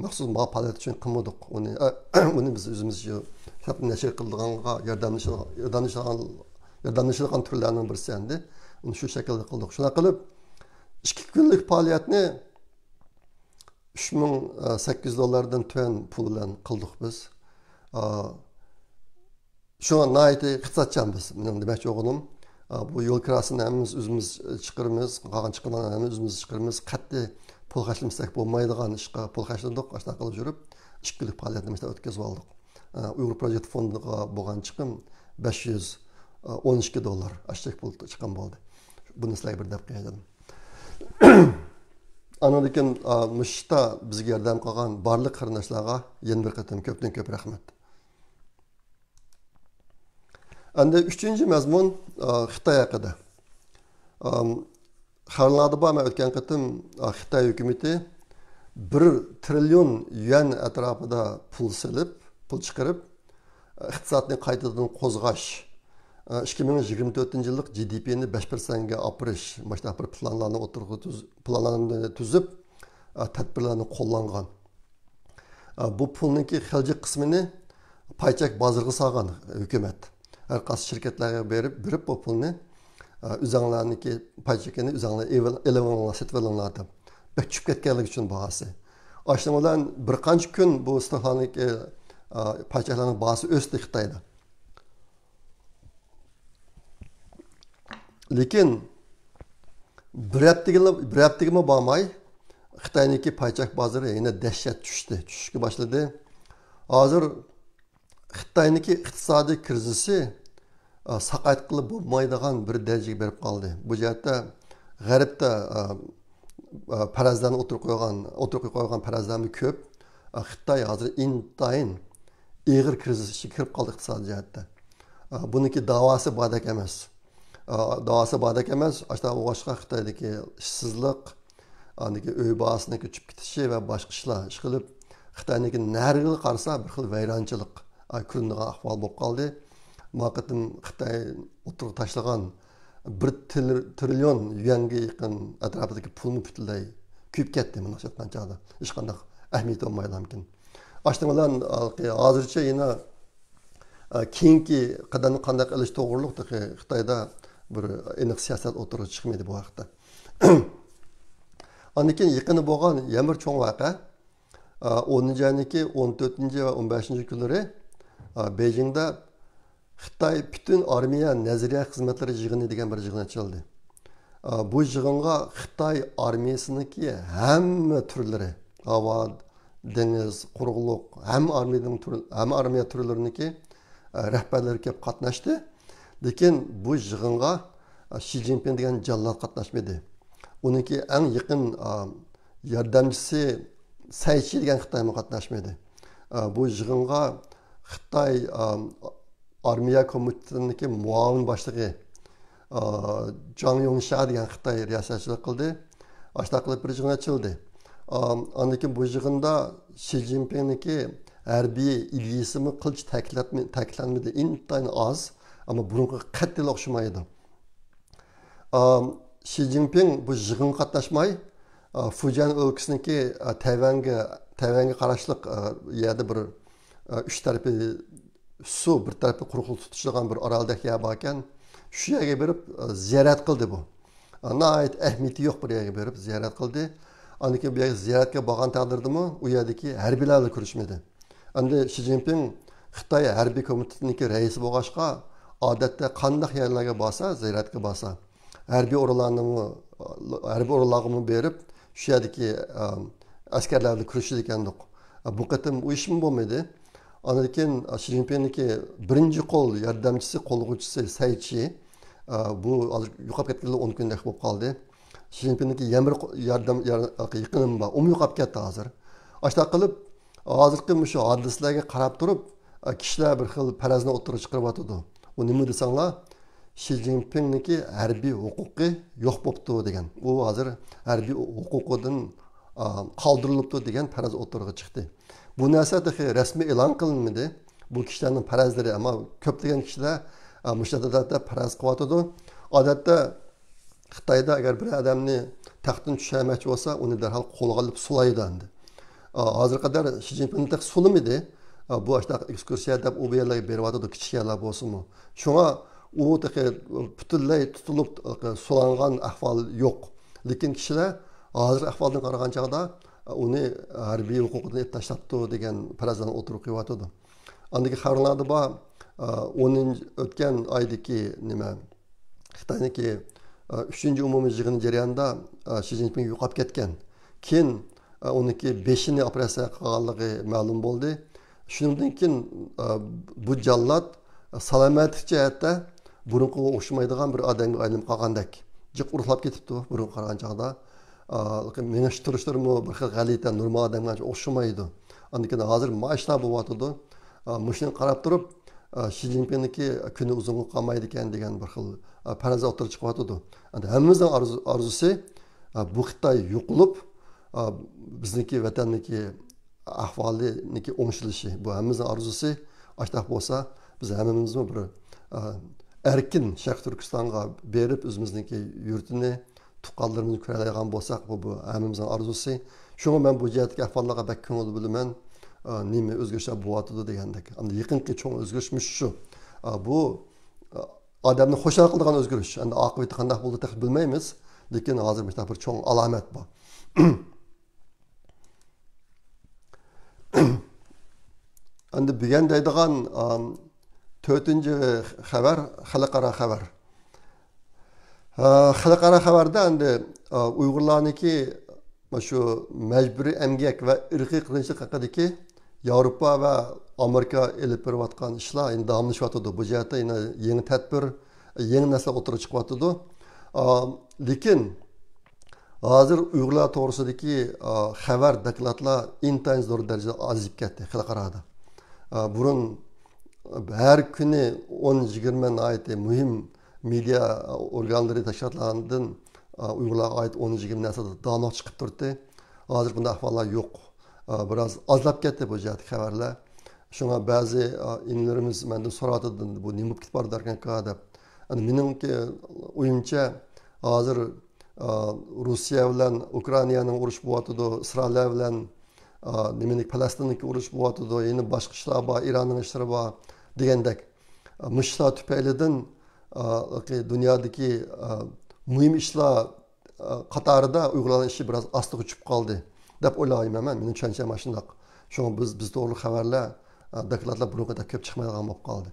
[SPEAKER 1] maxsus faoliyat uchun qilmadik. Uni biz o'zimiz kitobni nashr qilganga yordamlashadigan turlarning birisi endi. Uni shu shaklda qildik. Shuna qilib 2 kunlik faoliyatni 3800 dollardan tuan pul bilan qildik biz. Şu an naiti iqtisodchan biz. Mening demoqchi o'g'lim, bu yo'l kirasini hammamiz o'zimiz chiqiramiz, qolgan chiqimlarni hammamiz o'zimiz chiqiramiz. Qat'iy pul xarjlamasak bo'lmaydigan ishga pul xarjladik, ashta qilib yurib, 2 kunlik faoliyatimizni o'tkazib oldik. Uyg'ur Project fondiga bo'lgan chiqim $512 aşçılık pul chiqqan bo'ldi. Buni sizlarga bir deb qo'yadim. Anadaki müşta bizga yordam qilgan barliq qarindoshlarga yana bir qatam ko'pdan ko'p rahmat. Endi 3-chi mazmun Xitoy haqida. Xabarlarda bor o'tgan qatam Xitoy hukumatı 1 trilyon yuan atrofida pul silib, pul chiqarib, iqtisodni qaytadan qo'zg'ash, 2024-yillik GDP'ni 5%ga opirish, mana bir planlarni tuzib, tadbirlarni qo'llangan. Bu pulningki xilji qismini paychak bozoriga solgan hukumat. Har qaysi shirkatlarga berib bu pulni o'zinglarniki paychakini o'zinglar elevonlar setvelonlar deb tushib ketganligi uchun bahası. Aştım olan bir qancha kun bu istiqlolniki paychaklarning bahası o'sdi Xitoyda. Lekin bir haftaga bormay Xitoyniki paychak bozori yana dahshat tushishga boshladi. Hozir Xitoyniki iqtisodiy krizisi saqayt qilib bo'lmaydigan bir darajaga berib qoldi. Bu jihatda G'arbda parazlarni o'tirib qo'ygan parazlarmi ko'p. Xitoy hozir intayin ig'ir krizis ichiga kirib qoldi iqtisodiy jihatda. Buniki davosi bordek emas. Aşağı boshqa Xitoydagi ishsizlik, aniki uy bahasini ko'chib ketishi va boshqa ishlar ish qilib, Xitoyniki nariga qarasa bir xil vayronchilik ko'rinadigan ahvol bo'lib qoldi. Maqatim Xitoy o'tirib tashlagan 1 trilyon yuanga yaqin atrofidagi pulni butunlay kuyib ketdi mana shu qanchada. Hech qanday ahamiyat olmaydi mumkin. Ashting bilan hozircha yana keyingi qadamni qanday qilish to'g'riliqdagi Xitoyda bir aniq siyosat o'tirib chiqmaydi bu vaqtda. Anikin yaqini bo'lgan yana bir cho'ng voqea 10-niki, 14 va 15 kunlari Beijingda Xitoy bütün armiya nazariya xizmatlari yig'ini degan bir yig'in ochildi. Bu yig'inga Xitoy armiyasiniki hamma turlari, havo, dengiz, quruqliq, hamma armiya turlariniki rahbarlari kelib qatnashdi. Lekin bu yig'inga Xi Jinping degan jallod qatnashmadi. Uniki eng yaqin yordamchisi Cai Chi degan Xitoy qatnashmadi. Bu yig'inga Xitoy armiya komitetidagi muavin boshlig'i Zhang Yongsha degan Xitoy riyosatchilik qildi. Ashta qilib bir yig'in ochildi. Andan bu yig'inda Xi Jinpingniki harbiy ideyasini qilch ta'kidlanmadi. Intayin oz, ammo burunga qattiq o'xshamaydi. Xi Jinping bu yig'inga qatnashmay Fujian o'lkasiniki Tayvanga qarashliq yerda bir uch tarafi su, bir tarafi quruqlik tutishgan bir oroldagi yer bor ekan, shu yerga berib ziyorat qildi bu. Nihoyat ahamiyati yo'q bir yerga berib ziyorat qildi. Andan bu yerga ziyoratga borgan taqdirdami, u yerdagi harbiylarni ko'rishmadi. Endi Xi Jinping Xitoy harbiy komitetidagi raisi bo'lg'achqa, odatda qanday yerlarga borsa, ziyoratga borsa, harbiy o'rinlarga berib, shu yerdagi askarlarni ko'rishdi ekandik. Bu qatim u ish bo'lmaydi. Ondan keyin Xi Jinpingniki birinchi qo'l yordamchisi, qo'lg'uvchisi Cai Chi bu yo'qolib ketganlar 10 kundek bo'lib qoldi. Xi Jinpingniki yana yordam yiqinim bor. U yo'qolib ketdi hozir. Ashta qilib hozirgi shu hodisalarga qarab turib, kishilar bir xil parazni o'tirib chiqaryapti. U nima desanglar, Xi Jinpingniki harbiy huquqi yo'q bo'libdi degan. U hozir harbiy huquqidan qoldirilibdi degan paraz o'tirg'i chiqdi. Bu narsa rasmiy e'lon qilinmadi. Bu kishilarning parazlari, ammo ko'plagan kishilar mushtadatda paraz qilyotdi. Odatda Xitoyda agar bir odamni taxtdan tushirmoqchi bo'lsa, uni darhol qo'lga olib sulaydi endi. Hozir qadar Xi Jinping sulamadi. Bu ashta ekskursiya deb u yerlarga beryotdi, kichik yerlar bo'lsinmi. Shunga u butunlay tutilib sulangan ahvol yo'q. Lekin kishilar hozir ahvoldan qaragan chog'da uni harbiy huquqidan tashlabdi degan parazlarni o'tirib qo'yotdi. Andagi xabarlarda bor o'tgan oydagi nima Xitoyniki 3-umumiy yig'in jarayonida Xi Jinping yo'qolib ketgan. Keyin oniki 5'ini operatsiya qilganligi ma'lum bo'ldi. Shundan keyin bu jallod salomatlik jihatda burunqiga o'xshamaydigan bir odamga aylanib qolgandek. Jiq uruqlab ketibdi burun qaragan chog'da. Menish turishlarmi bir xil g'alita normal odamga o'xshamaydi. Ondan hozir mashina bo'lyotdi. Mushuni qarab turib, Xi Jinpingniki kuni uzunga qolmaydi ekan degan bir xil faraz o'tirib chiqyotdi. Endi hammamizning orzusi bu Xitoy yo'qolib, bizniki vatanniki ahvoliniki o'ngishilishi. Bu hammamizning orzusi. Ashtaq bo'lsa, biz hammamizmi bir erkin Sharq Turkistonga berib, o'zimizniki yurtini, tuqqanlarimizni ko'ra oladigan bo'lsak, bu hammamizning orzusi. Shunga men bu jihatdagi ahvollarga bak ko'ngil bilaman. Nima o'zgarishlar bo'lyotdi degandek. Endi yaqinqi cho'ng o'zgarishmish shu. Bu odamni xushal qiladigan o'zgarish. Endi oqibati qanday bo'ldi deb bilmaymiz, lekin hozir bir cho'ng alomat bor. Endi bugun deydigan 4-chi xabar xalqaro xabar. Xalqaro xabarda endi Uyg'urlarniki shu majburiy emgak va irqiy qirg'inchilik haqidagi Yevropa va Amerika elib berayotgan ishlar endi davomlashyapti. Bu jihatda yana yangi tadbir, yangi narsa o'tirib chiqyapti. Lekin hozir Uyg'urlar to'g'risidagi xabar dokladlar intayin zo'r darajada ozib ketdi xalqaroda. Burun her kuni 10-20 naiti muhim media organları tashkilotlarından Uyg'urlarga ait 10-20 narsada danoq chiqib turdi. Hozir bunday ahvollar yo'q. Biraz azlab ketdi bu jihat xabarlar. Shunga ba'zi inlarimiz mendan so'radi, bu nima bo'lib ketib ekan deb. Endi meningki o'yimcha hozir Rossiya bilan Ukrainaning urushi bo'lyotdi, Isroil bilan nimanik Falastinning urushi bo'lyotdi, yana boshqa ishlar bor, Ironning ishlari bor degandek. Mushlar tufaylidan dunyodagi muhim ishlar qatorida Uyg'urlarning ishi biraz ostiga tushib qoldi deb o'ylayman men. Mening tushuncham shunday. Shunga biz to'g'ri xabarlar, dokladlar burunqida ko'p chiqmaydigan bo'lib qoldi.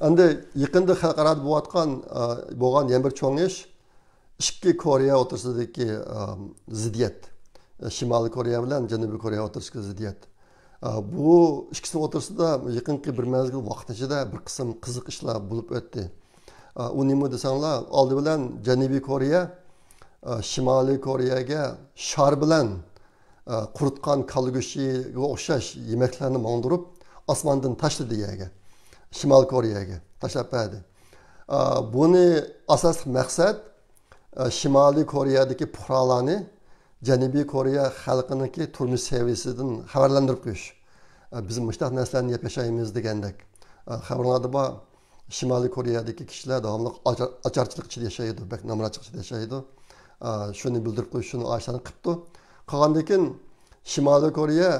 [SPEAKER 1] Endi yaqinda xalqaro bo'lgan yana bir cho'ng ish ikki Koreya o'rtasidagi ziddiyat. Shimoliy Koreya bilan Janubiy Koreya o'rtasidagi ziddiyat. Bu ikkisi o'rtasida yaqinqi bir mezgil vaqt ichida bir qism qiziq ishlar bo'lib o'tdi. U nima desanglar, oldi bilan Janubiy Koreya Shimoliy Koreyaga shar bilan quritgan kalgushiga o'xshash yemeklarni mangdirib, osmondan tashladi yerga. Shimoliy Koreyaga tashlab berdi. Buni asosiy maqsad Shimoliy Koreyadagi fuqarolarni Janubiy Koreya xalqiniki turmush seviyasidan xabarlantirib qo'yish. Biz mushtaq narsalarni yeb yashaymiz degandek. Xabarlarda bor Shimoliy Koreyadagi kishilar davomli ocharchilik ichida yashaydi, bak nomrachilik ichida yashaydi. Shuni bildirib qo'yish, shuni oshani qilibdi. Qolgandan keyin Shimoliy Koreya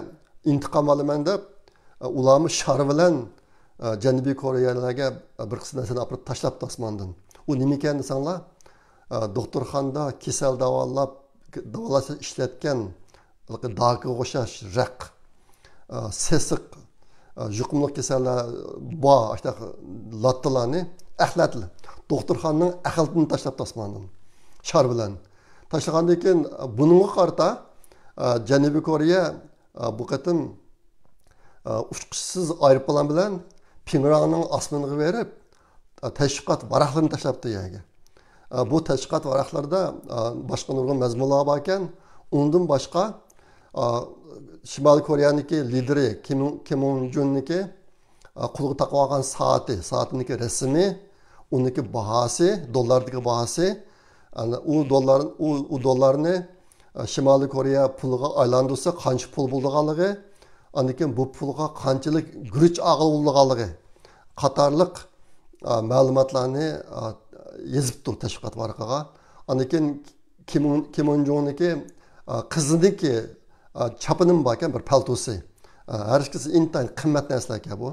[SPEAKER 1] intiqom olaman deb ularni shar bilan Janubiy Koreyalarga bir qism narsani olib tashlabdi osmondan. U nima ekan desanglar, doktorxonada kasal davolash ishlatgan dog'ga o'xshash raq, sesiq, yuqumli kasallar bor, işte lattalarni axlatli doktorxonaning axlatini tashlabdi osmondan shar bilan. Tashlagandan keyin bunga qarata Janubiy Koreya bu qatim uçqishsiz aeroplan bilan Pingrangning osmoniga berib tashviqot varaqlarini tashlabdi yerga. Bu tashviqot varaqlarda boshqa nurg'un mazmunlar bor ekan. Undan boshqa Shimoliy Koreyaniki lideri Kim Jong-unniki qo'lga taqib olgan soatiniki rasmi, uniki bahosi, dollardagi bahosi, u dollarni Shimoliy Koreya puliga aylantirsa qancha pul bo'lganligi, andan bu pulga qanchalik guruch og'ilganligi qatorliq ma'lumotlarni yozibdi tashviqot varaqaga. Andan Kim Jong-unniki qiziniki chapinim bor ekan, bir paltosi. Har ikkisi intayin qimmat narsalar ekan bu.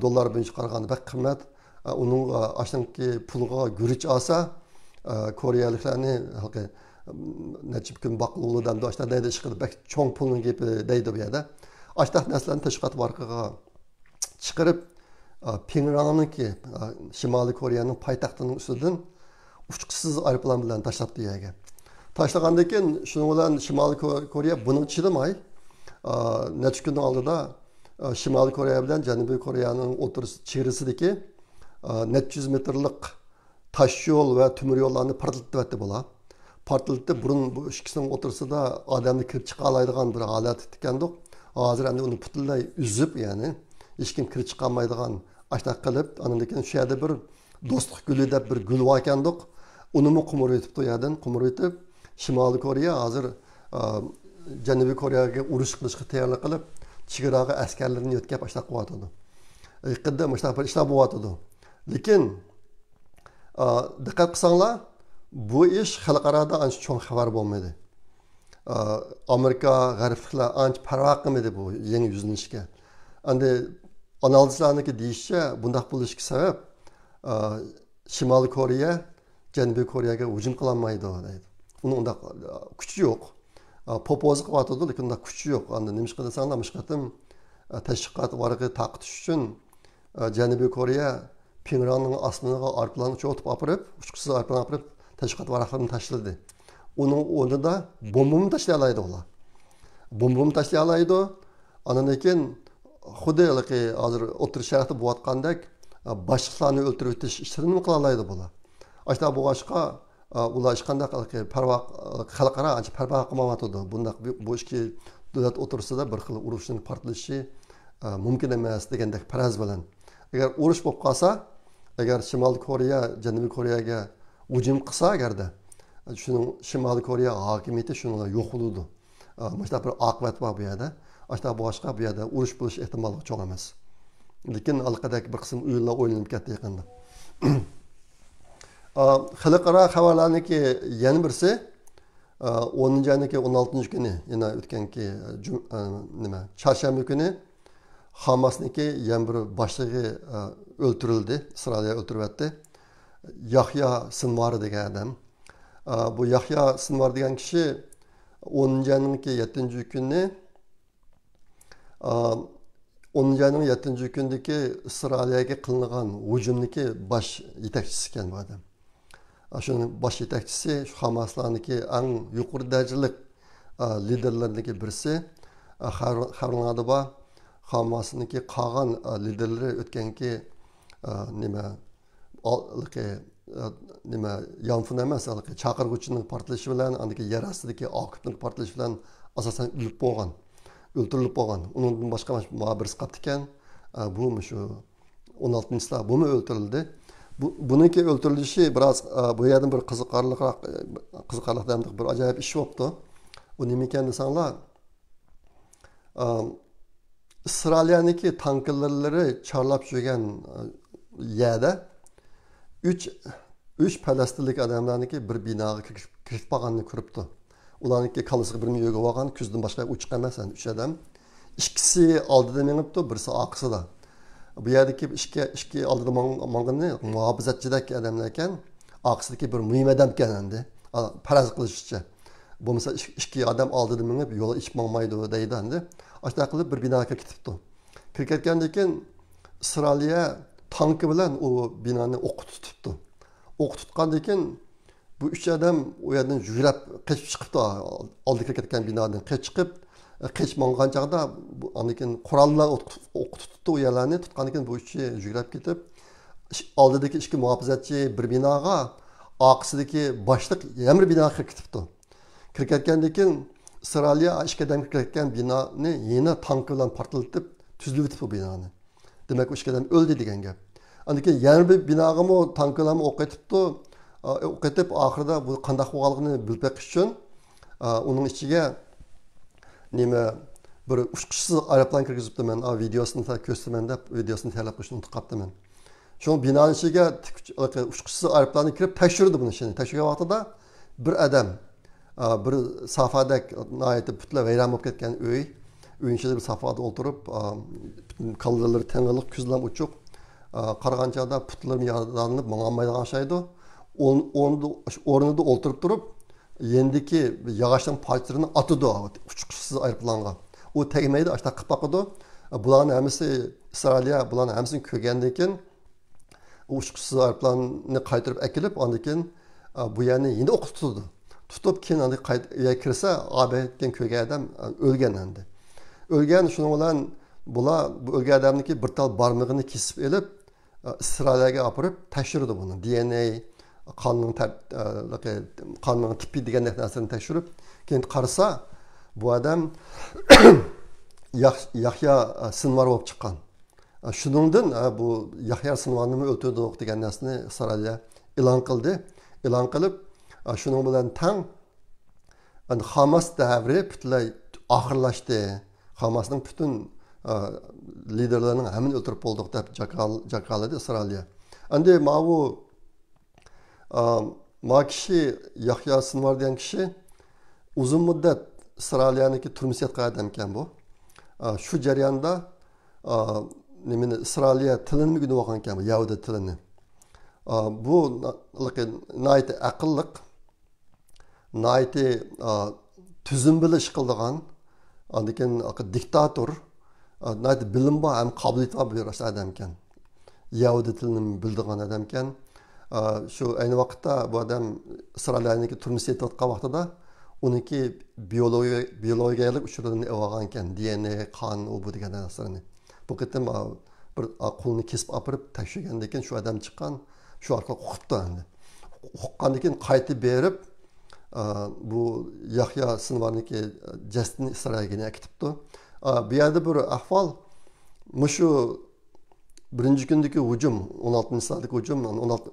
[SPEAKER 1] Dollar bo'yicha qaraganda bak qimmat. Uning ashunki pulga guruch olsa, Koreyaliklarni necha kun baqlulidan doshda deydi chiqib bak cho'ng pulning gapi deydi bu yerda. Ashtaq narsalarni tashviqot varaqaga chiqarib Pingrangniki Shimoliy Koreyaning poytaxtining ustidan uçqisiz aeroplan bilan tashlabdi yerga. Tashlagandan keyin shuning bilan Shimoliy Koreya buning chidamay necha kunning oldida Shimoliy Koreya bilan Janubiy Koreyaning o'rtasi chegarasidagi necha yuz metrlik tosh yo'l va temir yo'llarni portlatib bo'lar. Portlatib burun bu ikkisining o'rtasida odamni kirib chiqa oladigan bir holat ekandik. Hozir endi uni butunlay uzib, ya'ni hech kim kirib chiqa olmaydigan ashta qilib, andan keyin shu yerda bir do'stlik guli deb bir gul bor ekandik. Unimi qumuritib to'yadan qumuritib Shimoliy Koreya hozir Janubiy Koreyaga urush qilishga tayyorlik qilib, chegaraga askarlarini yetkazib ashta qilyotdi. Yaqinda mana bir ishlar bo'lyotdi. Lekin diqqat qilsanglar, bu ish xalqarada ancha cho'ng xabar bo'lmaydi. Amerika, g'arbliklar ancha parvo qilmaydi bu yangi yuzlanishga. Endi analizlarniki deyishicha, bundaq bo'lishiga sabab Shimoliy Koreya Janubiy Koreyaga hujum qila olmaydi deydi. Uning unda kuchi yo'q. Popozlik qilyotdi, lekin unda kuchi yo'q. Endi nima ish qilsanglar, mishqatim tashviqot varaqi taqitish uchun Janubiy Koreya Pingrangning osmoniga aeroplan uchirib olib, uchqusiz aeroplan olib tashviqot varaqlarini tashladi. Uning o'rnida bombani tashlay oladi ular. Bombani tashlay oladi. Andan keyin xuddi hozir o'tir sharqda bo'layotgandek boshliqlarni o'ldirib o'tish ishlarini qila oladi bular. Ashta bo'g'ashqa ular hech qanday parvo xalqaro ancha parvo qilmayotdi. Bundaq bu ishki davlat o'tirsida bir xil urushning portlashi mumkin emas degandek faraz bilan. Agar urush bo'lib qolsa, agar Shimoliy Koreya Janubiy Koreyaga hujum qilsa, agarda shuning Shimoliy Koreya hokimiyati shunga yo'q bo'ladi. Mana bir oqibat bor bu yerda. Ashta boshqa bu yerda urush bo'lish ehtimoli cho'ng emas. Lekin alqadagi bir qism o'yinlar o'ylanib ketdi yaqinda. Xalqaro xabarlarniki yana birisi 10-niki 16 kuni yana o'tganki chorshanba kuni Hamasniki yana bir boshlig'i o'ldirildi, Isroilga o'ldirildi. Yahya Sinvar degan odam. Bu Yahya Sinvar degan kishi 10-niki 7-kuni 10-ayning 7-kundagi Isroilga qilingan hujumniki bosh yetakchisi ekan bu odam. Shuning bosh yetakchisi Hamaslarniki eng yuqori darajali liderlarniki birisi. Xabarlarda bor Hamasniki qolgan liderlari o'tganki nima yonfun emas, chaqirg'uchining portlashi bilan, andiki yer ostidagi oqibning portlashi bilan asosan o'lib bo'lgan. O'ldirilib bo'lgan. Undan boshqa muhabirisi qoldi ekan. Bu shu 16-da bu o'ldirildi. Buniki o'ldirilishi biroz bu yerdan bir qiziqarli bir ajoyib ish bo'libdi. U nima ekan desanglar, Isroilniki tanklarlari chorlab yurgan yerda 3 falastinlik odamlarniki bir binoga kirib qolganini ko'ribdi. Ularniki kalasiga bir yo'ga olgan, kuzdan boshqa uchiq emas, 3 odam. Ikkisi oldida menibdi, birisi orqasida. Bu yerdagi ikki oldida mong'anni muhofizatchidak odamlar ekan, orqasidagi bir muhim odam ekan endi. Faraz qilishicha. Bo'lmasa ikki odam oldida menib yo'lga ichib mongmaydi deydi endi. Ashta qilib bir binoga ketibdi. Kirib ketgandan keyin Isroiliya tanki bilan u binoni o'q tutibdi. O'q tutgandan keyin bu 3 odam u yerdan yurib qochib chiqibdi. Oldiga ketgan binodan qochib chiqib, qochmongan chaqda anikin qurollar o'q tutdi u yerlarni. Tutgandan keyin bu 3 yurib ketib, oldidagi ikki muhofizatchi bir binoga, orqasidagi boshliq yana bir binoga ketibdi. Kirib ketgandan keyin Isroiliya ikki odam kirib ketgan binoni yana tank bilan portlatib tuzilib o'tib bu binoni. Demak, u ikki odam o'ldi degan gap. Andan yana bir binoga mo tank bilan o'q etibdi. O'q etib oxirida bu qanday bo'lganligini bilib beqish uchun uning ichiga nima bir uchquchisiz aeroplan kirgizibdi. Men videosini ko'rsataman deb videosini tayyorlab qo'yishni unutib qolibman. Shu binoning ichiga uchquchisiz aeroplanni kirib tekshirdi buni ishini. Tekshirgan vaqtida bir odam bir safadak nihoyatda butlab vayron bo'lib ketgan uyning ichida bir safada o'tirib, qaldirlari tang'iliq, ko'zlar uchuq, qarag'anchada putlarni yaralanib, mang'olmaydigan shaydi. O'rnida o'tirib turib, yendiki yog'ochdan parchalarini atadi uchquchisiz aeroplanga. U tegmaydi, ashta qilib boqadi. Bularning hammasi Isroiliya bularning hammasini ko'rgandan keyin uchquchisiz aeroplanni qaytarib akilib, ondan keyin bu yerni endi o'qitdi. tutib keyin uyga kirsa aytgan ko'rgan odam o'lgan endi o'lgan shuning bilan bular bu o'lgan odamniki bir tal barmog'ini kesib olib Isroilga olib borib tekshirdi buni DNA qonning tipi degan narsani tekshirib keyin qarasa bu odam Yahya Sinvar bo'lib chiqqan. Shuningdan bu Yahya Sinvarni o'ldirdik degan narsani Isroilga e'lon qildi. E'lon qilib, shuning bilan tang Hamas davri butunlay oxirlashdi. Hamasning butun liderlarining hammani o'ldirib bo'ldik deb jakaladi Isroilga. Endi ma kishi Yahya Sinvar degan kishi uzun muddat Isroilniki turmush etgan odam ekan bu. Şu jarayonda nimani Isroiliya tilini o'rganib olgan ekan bu Yahudiy tilini. Bu nayte aqlliq, nayte tuzum bilish qildigan, lekin diktator, nayte bilimba ham qobiliyat bir odam ekan. Yahudiy tilini bildigan odam ekan. Shu ayni vaqtda bu odam Isroilniki turmush etayotgan vaqtida uniki biyologiyalik uchurini olgan ekan, DNA, qon, bu degan narsalarni. Bu qitim bir qo'lni kesib olib tekshirgandan keyin shu odam chiqqan, shu orqali huquqda endi. Huquqqandan keyin qaytib berib, bu Yahya Sinvarniki jasadini Isroilga akitibdi. Bu yerda bir ahvol, mushu birinchi kundagi hujum, 16-sayldagi hujum,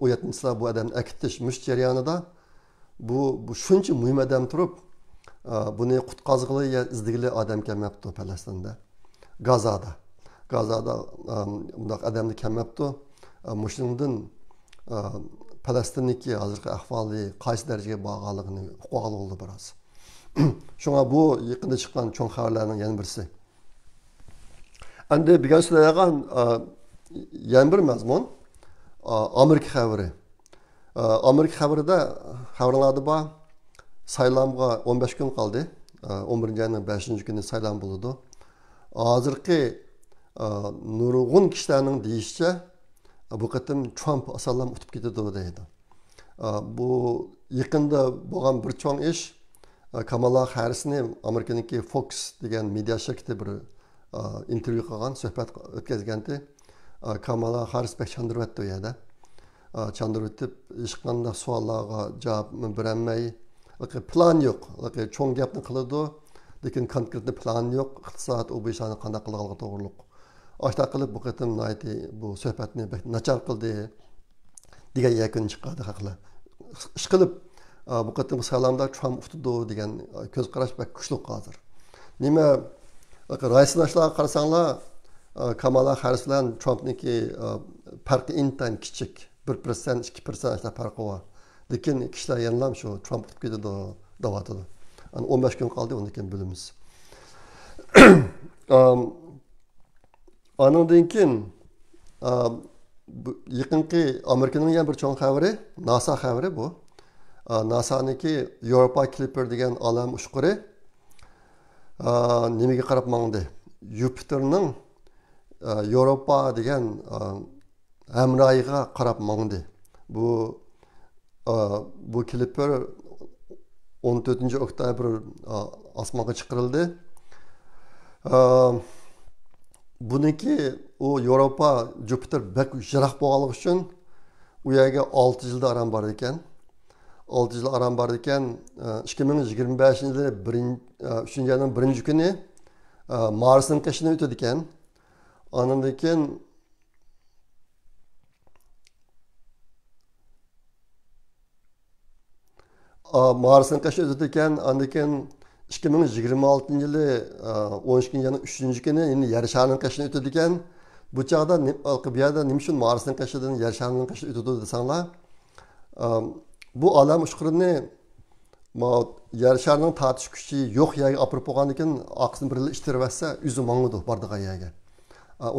[SPEAKER 1] 17-sayl bu odamni akitish mush jarayonida bu shuncha muhim odam turib, buni qutqazg'ili izdigili odam kelmabdi Falastinda. Gazada bundoq odamni kelmabdi. Mushundan Falastinniki hozirgi ahvoli qaysi darajaga borganligini uqmoqchi bo'ldi biroz. Shunga bu yaqinda chiqqan cho'ng xabarlarning yana birisi. Endi bugun so'zlagan yana bir mazmun Amerika xabari. Amerika xabarida xabarlarda bor saylamga 15 kun qoldi. 11 ayning 5-kuni saylam bo'ladi. Hozirgi nurg'un kishilarning deyishicha bu qatim Trump asallam o'tib ketadi deydi. Bu yaqinda bo'lgan bir cho'ng ish Kamala Harrisni Amerikaniki Fox degan media shirkati bir intervyu qilgan, suhbat o'tkazganda Kamala Harris pek chandiribyapti u yerda. Chandiribyotib hech qanday savollarga javob berolmay, plan yo'q. Cho'ng gapni qiladi, lekin konkret plan yo'q. Iqtisod u bu ishni qanday qilganligiga to'g'riliq. Ashta qilib bu qatim bu suhbatni nachar qildi degan yakun chiqadi haqla. Ish qilib bu qatim salamda Trump ustudi degan ko'z qarash pek kuchli hozir. Nima raisnaşlarga qarasanglar Kamala Harris bilan Trumpniki farqi intan kichik. 1%, 2% farqi bor. Lekin kishilar yana ham shu Trump o'tib ketadi deyotdi. 15 kun qoldi, undan keyin bilamiz. Andan keyin yaqinqi Amerikaning yana bir cho'ng xabari, NASA xabari bu. NASA'niki Europa Clipper degan olam ushquri nimaga qarab mangdi? Jupiterning Europa degan hamroyiga qarab mangdi. Bu Clipper 14-oktyabr osmonga chiqarildi. Buniki o Europa Jupiter bek yiroq bo'lganligi uchun u yerga 6 yilda aram bor ekan. 6 yil aram bor ekan. 2025-yili 3-ayning 1-kuni Marsning qishini o'tadi ekan. Ondan keyin Marsning qishini o'tadi ekan. Ondan keyin 2026-yili 12-ayning 3-kuni endi Yer sharining qishini o'tadi ekan. Bu chaqda bu yerda nima uchun Marsning qishidan Yer sharining qishini o'tadi desanglar, bu olam ushqurini Yer sharining tortish kuchi yo'q yerga olib qo'ygandan keyin oqsin bir ishtirib etsa, o'zi mangudi bordigan yerga.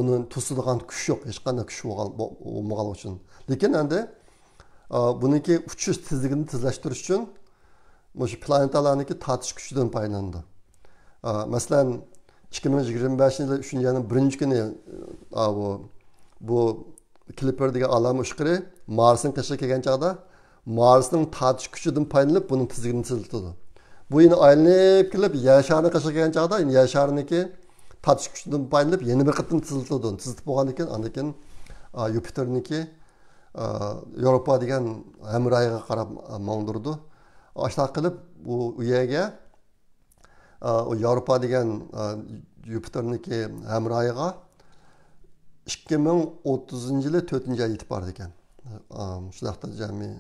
[SPEAKER 1] Uni to'sadigan kuch yo'q, hech qanday kuch bo'lmagan uchun. Lekin endi buniki uchish tezligini tezlashtirish uchun bu planetalarniki tortish kuchidan foydalandi. Masalan, 2025-yili 3-ayning 1-kuni bu Clipper degan olam ushqiri Marsning qishiga kelgan chaqda Mars'ın tartış gücüden paylanıp bunun tizgini tiziltidi. Bu yine aylanıp kelip yer şarına kaçırgan çağda yine yer şarıniki tartış gücüden paylanıp yeni bir kıtın tiziltidi. Tiziltip bolgandan andan Jupiterniki Avrupa degan hamroyiga qarab mangdirdi. Ashta qilib bu yerga Avrupa degan Jupiterniki hamroyiga 2030-yili 4-oy yetib bordi ekan. Shundaqda jami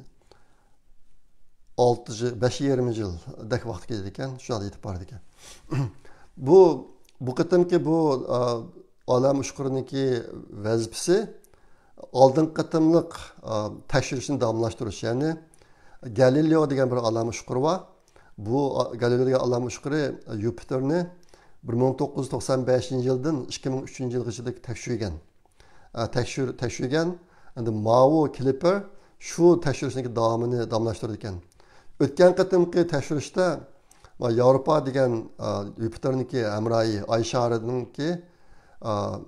[SPEAKER 1] 5-20 yildek vaqt ketdi ekan, shunday yetib bordi ekan. Bu qitimki bu olam ushquriniki vazifasi oldin qitimliq tekshirishni davomlashtirish, ya'ni Galileo degan bir olam ushquri bor. Bu Galileo degan olam ushquri Jupiterni 1995-yildan 2003-yilgacha tekshirgan. Tekshirgan. Endi Mao Clipper shu tekshirishning davomini davomlashtirdi ekan. O'tgan qitimki tekshirishda Yevropa degan Jupiterniki hamroyi Oy sharininki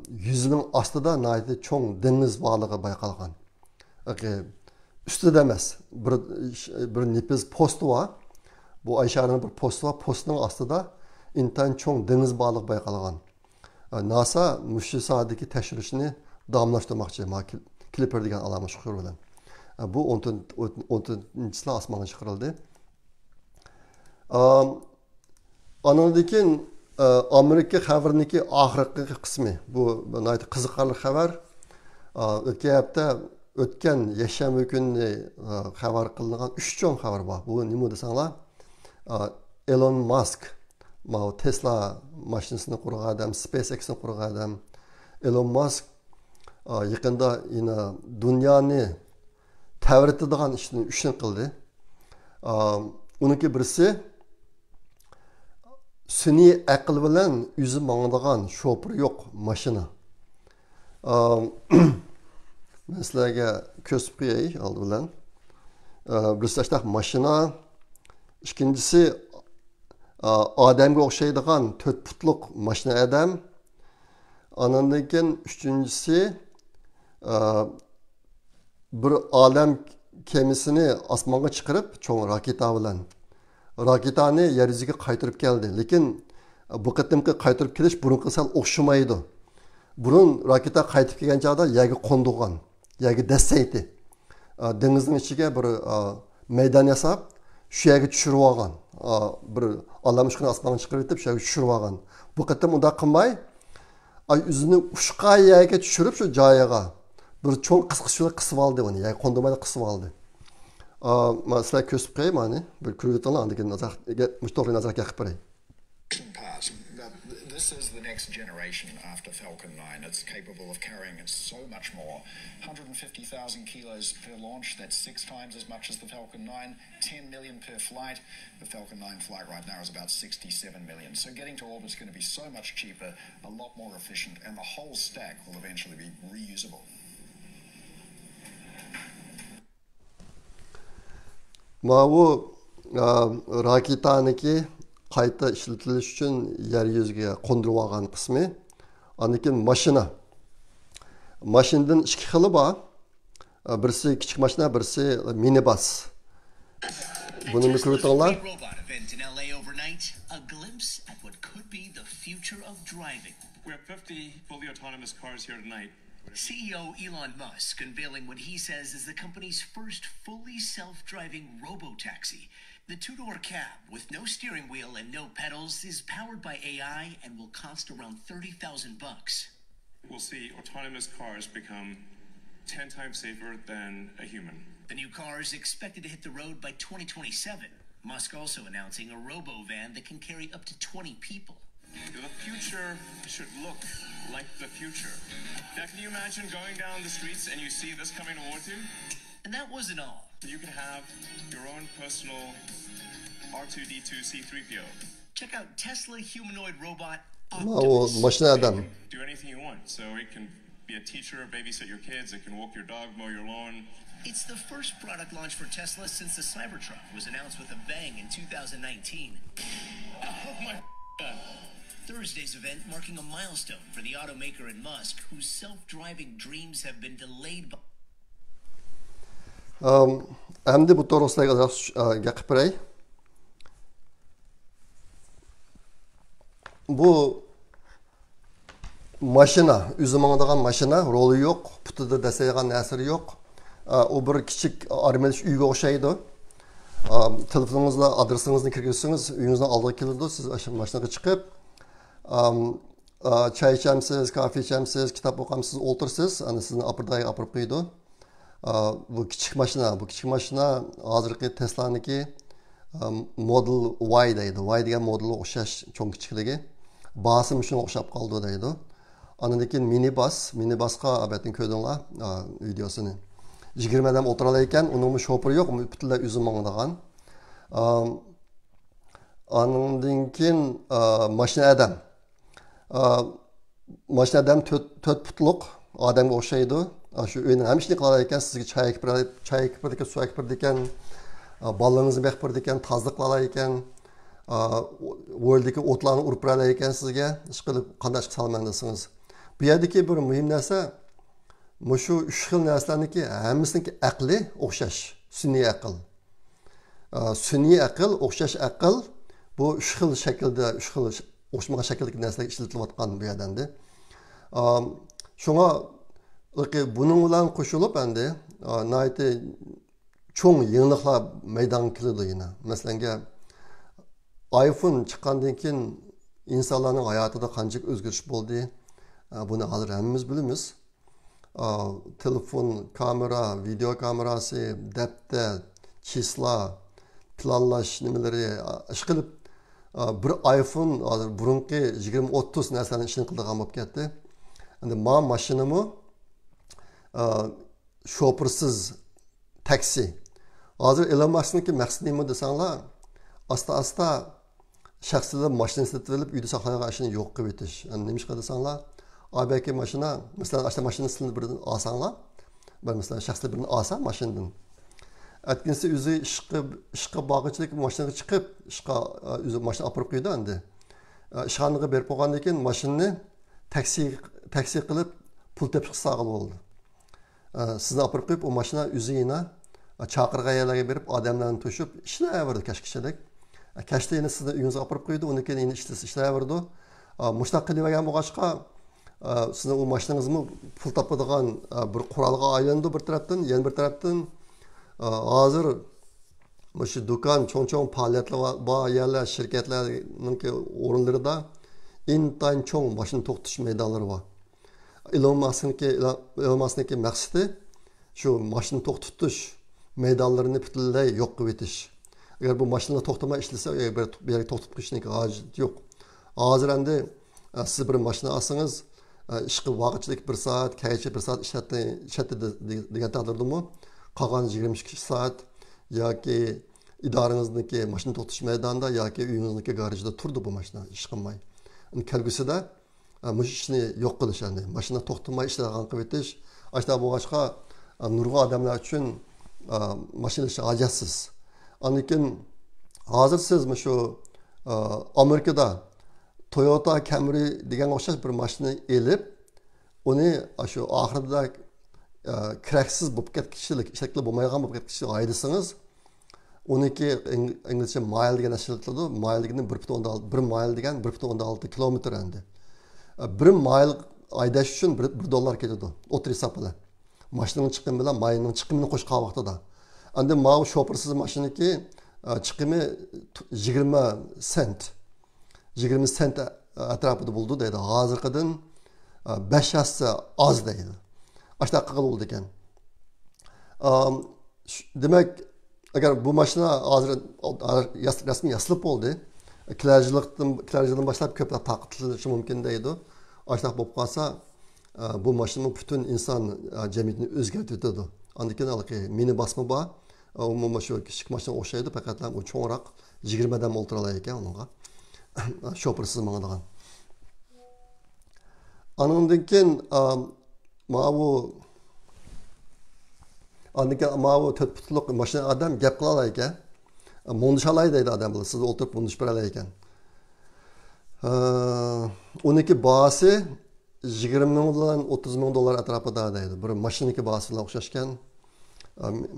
[SPEAKER 1] yüzünün astida naydi cho'ng dengiz borligi bayqalgan. Ustida emas, bir nepiz posti bor. Bu Oy sharining bir posti bor. Postining astida intan cho'ng dengiz borligi bayqalgan. NASA mushu soatdagi tekshirishni davomlashtirmoqchi. Clipper degan alama ushquri bilan. Bu 14-yil osmonga chiqarildi. Andan keyin Amerika xabarining oxirgi qismi. Bu nayt qiziqarli xabar. O'tgan hafta o'tgan yakshanba kuni xabar qilingan 3 cho'ng xabar bor. Bu nima desanglar? Elon Musk, Tesla mashinasini qurgan odam, SpaceX'ni qurgan odam. Elon Musk yaqinda yine dunyoni tavritadigan ishni qildi. Uniki birisi sun'iy aql bilan o'zi mangadigan shofir yo'q mashina. Men sizlarga ko'rsatib qo'yay oldi bilan. Birisi ashtaq mashina, ikkinchisi odamga o'xshaydigan 4 futliq mashina odam. Andan keyin uchinchisi bir olam kemisini osmonga chiqarib, cho'ng raketa bilan raketani yer yuziga qaytarib keldi. Lekin bu qitimki qaytarib kelish burunqi sal o'xshamaydi. Burun raketa qaytib kelgan chog'da yerga qo'ndirgan, yerga dasaydi. Dengizning ichiga bir maydon yasab, shu yerga tushirib olgan. Bir olam ushqini osmonga chiqarib shu yerga tushirib olgan. Bu qitim unda qilmay, ay o'zini ushqa yerga tushirib shu joyiga bir cho'ng qisqichini qisib oldi uni, yerga qo'ndirmay qisib oldi. Sizlar ko'rsatib qo'yay mani, bir ko'rib o'tinglar, undan keyin nazar qilib qo'yay.
[SPEAKER 2] This is the next generation after Falcon 9. It's capable of carrying so much more. 150,000 kilos per launch, that's 6 times as much as the Falcon 9. 10 million per flight. The Falcon 9 flight right now is about 67 million. So getting to orbit is going to be so much cheaper, a lot more efficient, and the whole stack will eventually be reusable.
[SPEAKER 1] Bu raketaniki qayta ishlatilish uchun yer yuziga qo'ndirib olgan qismi. Undan keyin mashina. Mashinadan ikki xili bor. Birisi kichik mashina, birisi minibus. Buni ko'rib o'tinglar.
[SPEAKER 3] A glimpse at what could be the future of driving.
[SPEAKER 4] We have 50 fully autonomous cars here tonight.
[SPEAKER 3] CEO Elon Musk unveiling what he says is the company's first fully self-driving robo-taxi. The two-door cab with no steering wheel and no pedals is powered by AI and will cost around $30,000.
[SPEAKER 4] We'll see autonomous cars become 10 times safer than a human.
[SPEAKER 3] The new car is expected to hit the road by 2027. Musk also announcing a robo-van that can carry up to 20 people.
[SPEAKER 4] The future should look like the future. Now, can you imagine going down the streets and you see this coming towards you?
[SPEAKER 3] And that wasn't all.
[SPEAKER 4] You can have your own personal R2-D2 C3PO.
[SPEAKER 3] Check out Tesla humanoid robot
[SPEAKER 1] O
[SPEAKER 3] Optimus.
[SPEAKER 1] mashina adam.
[SPEAKER 4] Do anything you want. So it can be a teacher, babysit your kids, it can walk your dog, mow your lawn.
[SPEAKER 3] It's the first product launch for Tesla since the Cybertruck was announced with a bang in 2019.
[SPEAKER 4] Oh my God.
[SPEAKER 3] Thursday's event marking a milestone for the automaker and Musk, whose self-driving dreams have been delayed by...
[SPEAKER 1] Endi bu to'g'risida gapirib beray. Bu mashina, o'zi mangdigan mashina, roli yo'q, putida dasaygan narsasi yo'q. O bir kichik armelish uyga o'xshaydi. Telefoningizda adresingizni kirgizsangiz, uyingizdan oldiga keladi, siz mashinaga chiqib, çay içemsiz, kahve içemsiz, kitap okamsiz otursiz, hani sizin apırdayı apırıp koydu. Bu küçük maşina hazırki Tesla'nınki Model Y deydi. Y degan modeli o'xshash cho'ng kichikligi. Basım shunga o'xshab qoldi deydi. Andan keyin minibusga abatin ko'rdinglar videosini. 20 adam o'tirala ekan, uning shoferi yo'q, butunlay o'zi mangdagan. Andan keyin mashina adam. Mashina adam 4 putluq odamga o'xshaydi. Shu uyning hamishini qilar ekan, sizga choy ekib, suv ekib ekan, balalarınızı bekpirdi ekan, tazliq qilar ekan, o'ldagi o'tlarni urib berar ekan sizga, ish qilib qanday qilman desiniz. Bu yerdagi bir muhim narsa, shu 3 xil narsalarniki hammasiniki aqli o'xshash, sun'iy aql. Sun'iy aql, o'xshash aql bu 3 xil shaklda, 3 xil o'xshamagan shakldagi narsalar ishlatilayotgan bu yerda. Shunga bunun bilan qo'shilib endi nayte cho'ng yeniliklar maydonga keladi yana. Masalan, iPhone chiqqandan keyin insonlarning hayotida qanchalik o'zgarish bo'ldi, buni hozir hammamiz bilamiz. Telefon, kamera, video kamerasi, daftar, chisla, planlash nimalari ish qilib bir iPhone hozir burungi 20-30 narsalarni ishini qildigan bo'lib ketdi. Endi mashinami şoförsiz taksi. Hazır Elon Musk'nınki maqsadi nima desanglar, asta shaxslar mashina sotib olib, uyda saqlagan ishini yo'q qilib o'tish. Yani nima qiladi desanglar, ABK mashina, masalan, ashta mashinasini birdan olsanglar, bir masalan shaxslar birini olsa mashinadan. Atkinsi o'zi ishqa bag'ishlik mashinaga chiqib, ishqa o'zi mashina olib qo'ydi endi. Ishxonaga berib qo'ygandan keyin mashinani taksi qilib pul tepib chiqsa bo'ldi. Sizni olib qo'yib, o mashina o'zi yana chaqirg'ayalarga berib, odamlarni to'shib ishlayverdi kashkishilik. Kashda yana sizni uyingizga olib qo'ydi, uni keyin yana ishlayverdi. Mushtaq qilib bo'lg'achqa, sizning o mashinangizni pul topadigan bir qurolga aylandi bir tarafdan, yana bir tarafdan hozir shu do'kon, cho'ng faoliyatlar bor yerlar, shirkatlarning o'rinlarida intayin cho'ng mashina to'xtatish maydonlari bor. Elon Musk'niki maqsadi shu mashina to'xtatish maydonlarini butunlay yo'q qilib o'tish. Agar bu mashinalar to'xtamay ishlasa, bir yerga to'xtatib qo'yishning hojati yo'q. Hozir endi siz bir mashina olsangiz, ishqi vaqtchilik 1 soat, kaychi 1 soat ishlatdi degan taqdirdami, qolgan 22 soat yoki idorangizniki mashina to'xtatish maydonida yoki uyingizniki garajda turdi bu mashina ish qilmay. Kelgusida bu ishni yo'q qilish, ya'ni mashina to'xtamay ishlagan qilib o'tish, ashta bo'lg'achqa nurg'un odamlar uchun mashina hajotsiz. Lekin hozir siz shu Amerikada Toyota Camry degan o'xshash bir mashina elib, uni shu oxirida kiraksiz bo'lib ketkichilik, shakli bo'lmagan bo'lib ketkichilik haydasangiz, uniki inglizcha mile degan ishlatiladi. Mile degani 1 mile degan 1.6 kilometr endi. 1 mile aydash uchun $1 ketadi. O'tirish hisobi. Mashinaning chiqimi bilan mayning chiqimini qo'shgan vaqtida. Endi bu shofersiz mashinaki chiqimi 20 sent. 20 sent atrofida bo'ldi deydi. Hozirgidan 5 hassa oz deydi. Ashta qilib bo'ldi ekan. Demak, agar bu mashina hozir rasmiy yaslib bo'ldi, kilarjilikdan boshlab ko'plab taqidlanishi mumkin deydi. Ashta bo'lib qolsa, bu mashina butun inson jamiyatini o'zgartirib o'tadi. Andikin mini basma bor, umuman shu kichik mashina o'xshaydi, faqat u cho'ngroq 20 odam o'tiralar ekan unga. Shofersiz mangadigan. Andan keyin bu to'rtputliq mashina odam gap qilar ekan. Mondishalay deydi odamlar, siz o'tirib mondish berar ekan. Uniki bahasi 20 ming bilan 30 ming dollar atrofida deydi. Bir mashinaki bahasi bilan o'xshashgan.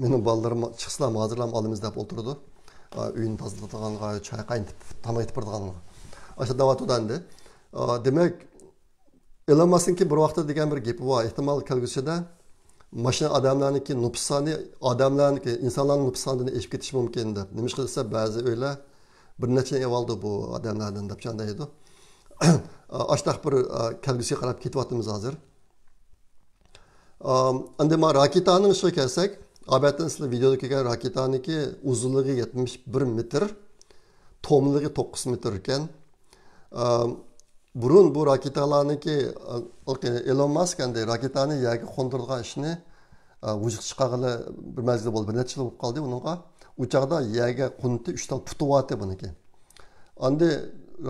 [SPEAKER 1] Benim balalarım çıksılar hazırlam alımız dep oturdu. Uyun tazılatganга, çay qaynatib, tamam etib turganга. Aşağı davatıdandı. Demek Elon Musk'ın bir vaqtda degan bir gapi var. Ehtimal kelgusida mashina odamlarniki nupsani, odamlarniki insonlarning nupsonidan eshib ketishi mumkin deb. Nima qilsa ba'zi o'ylar bir necha yil oldi bu odamlardan deb chandaydi. Ashtaq bir kelgusiga qarab ketyapmiz hozir. Endi ma raketaning ishiga kelsak, albatta sizlar videoda ko'rgan raketaniki uzunligi 71 metr, tomligi 9 metr ekan. Burun bu raketalarniki Elon Musk endi raketani yerga qo'ndirgan ishni vujud chiqarg'ili bir mazgil bo'ldi, bir necha yil bo'lib qoldi uningga. U chaqda yerga qo'nti 3 ta putyapti buniki. Endi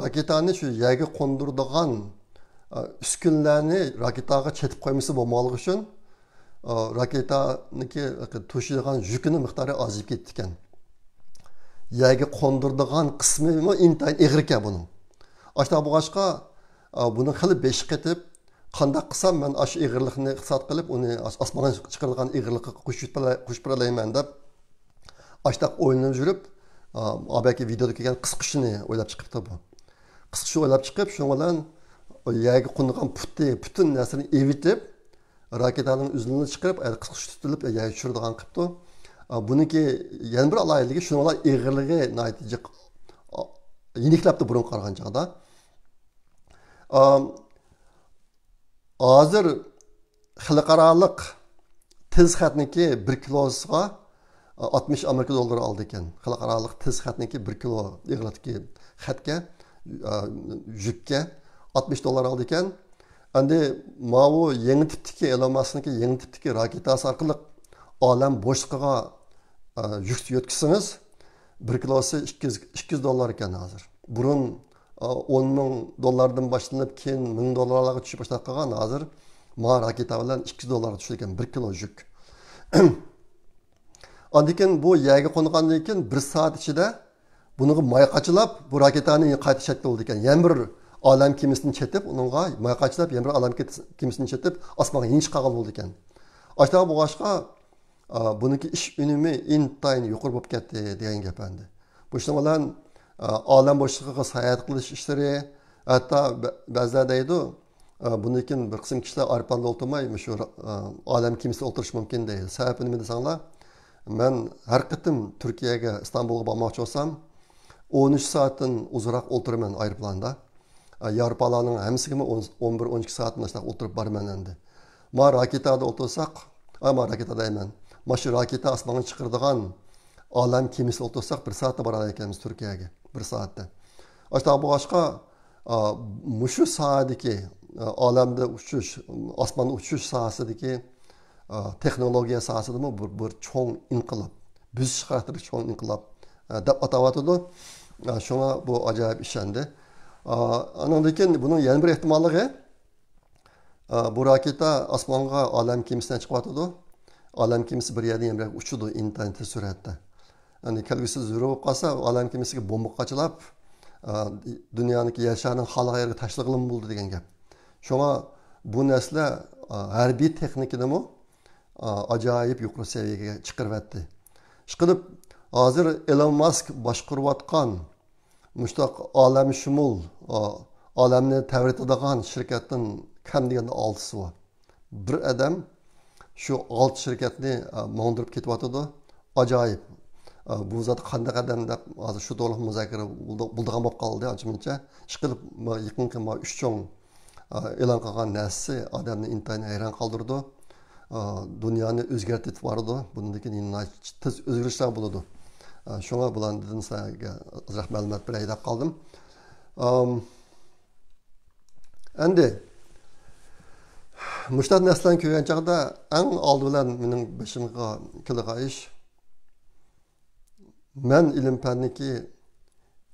[SPEAKER 1] raketani shu yerga qo'ndiradigan uskunlarni raketaga chetib qo'ymasa bo'lmasligi uchun raketaniki to'shiydigan yukini miqdori ozib ketdi ekan. Yerga qo'ndiradigan qismi intayin ig'ir ekan buning. Aşağı bu başka bunu xili beşik etip qandaq qilsam men aş ig'irlikni iqtisod qilib uni osmonga chiqarilgan ig'irlikqa qo'shib beralayman deb ashtaq o'ylanib yurib abaki videoda kelgan qisqishini o'ylab chiqibdi bu. Qisqishi o'ylab chiqib shu bilan yerga qo'ndirgan butun narsani evitib raketaning uzunligini chiqarib qisqish tutilib yerga tushiradigan qilibdi. Buniki yana bir alayiligi shuninglar ig'irligi natija yeniklapti burun qargan chaqda. Hozir xalqaroliq tiz xatniki 1 kilosiga 60 Amerika dollari oldi ekan. Xalqaroliq tiz xatniki 1 kilo ig'latki xatga yukka 60 dollar oldi ekan. Endi ma'vu yangi tipdagi Elon Musk'niki yangi tipdagi raketasi orqali olam bo'shligiga yuk yetkazsangiz 1 kilosi 200 dollar ekan hozir. Burun 10 ming dollardan başlanıp keyin 1000 dollarlarga tushib boshlab qolgan hozir ma raketa bilan 200 dollarga tushdi ekan 1 kilo yuk. Andikin bu yerga qo'ngandan keyin 1 soat ichida buni mayqachilab bu raketani qayta shakl oldi ekan. Yana bir olam kemisini chetib, uningga mayqachilab yana bir olam kemisini chetib osmonga yenish qilgan bo'ldi ekan. Aşağı bu boshqa buniki ish unumi intayin yuqori bo'lib ketdi degan gap endi. Bu ishning bilan olam bo'shlig'iga sayohat qilish ishlari, hatto ba'zilar deydi, bundan bir qism kishilar arpanda o'tirmay, shu olam kemisida o'tirish mumkin deydi. Sababi nima desanglar, men har qatim Turkiyaga, Istanbulga bormoqchi bo'lsam, 13 soatdan uzunroq o'tiraman aeroplanda. Yevropalarning hammasiga 11-12 soatdan o'tirib borman endi. Ma raketada o'tirsak, ama raketa deyman. Ma shu raketa osmonga chiqaradigan olam kemisida o'tirsak 1 soatda borar ekanmiz Turkiyaga. 1 soatda. Aşağı bu başqa mushu soatdagi olamda uchish, osmonda uchish sohasidagi texnologiya sohasida bir cho'ng inqilob, buzish xarakterli cho'ng inqilob deb atayotdi. Shunga bu ajoyib ish endi. Andan keyin buning yana bir ehtimolligi bu raketa osmonga olam kemisidan chiqyotdi. Olam kemisi bir yerdan yana bir uchadi internet suratda. Yani kelgusi zurur qolsa olam kemisiga bomba qachilab dunyoniki yashaning xalq yerga tashlag'lim bo'ldi degan gap. Shunga bu narsa harbiy texnikani ajoyib yuqori seviyaga chiqaryapti. Ishqilib hozir Elon Musk boshqarayotgan mushtaq olamshumul olamni tavritadigan shirkatdan kam deganda 6si bor. Bir odam shu 6 shirkatni mo'ndirib ketyapti. Ajoyib. Bu zat qanday qadam deb hozir shu to'liq muzokara bo'ldigan bo'lib qoldi ancha-muncha. Ishqilib yaqinqi 3 cho'ng e'lon qilgan narsa odamni intayin hayron qoldirdi. Dunyoni o'zgartirib yubordi. Bundan keyin tez o'zgarishlar bo'ladi. Shunga bulardan sizlarga ozroq ma'lumot beray deb qoldim. Endi mushtaq narsalarni ko'rgan chaqda eng oldi bilan mening beshimga kelgan ish men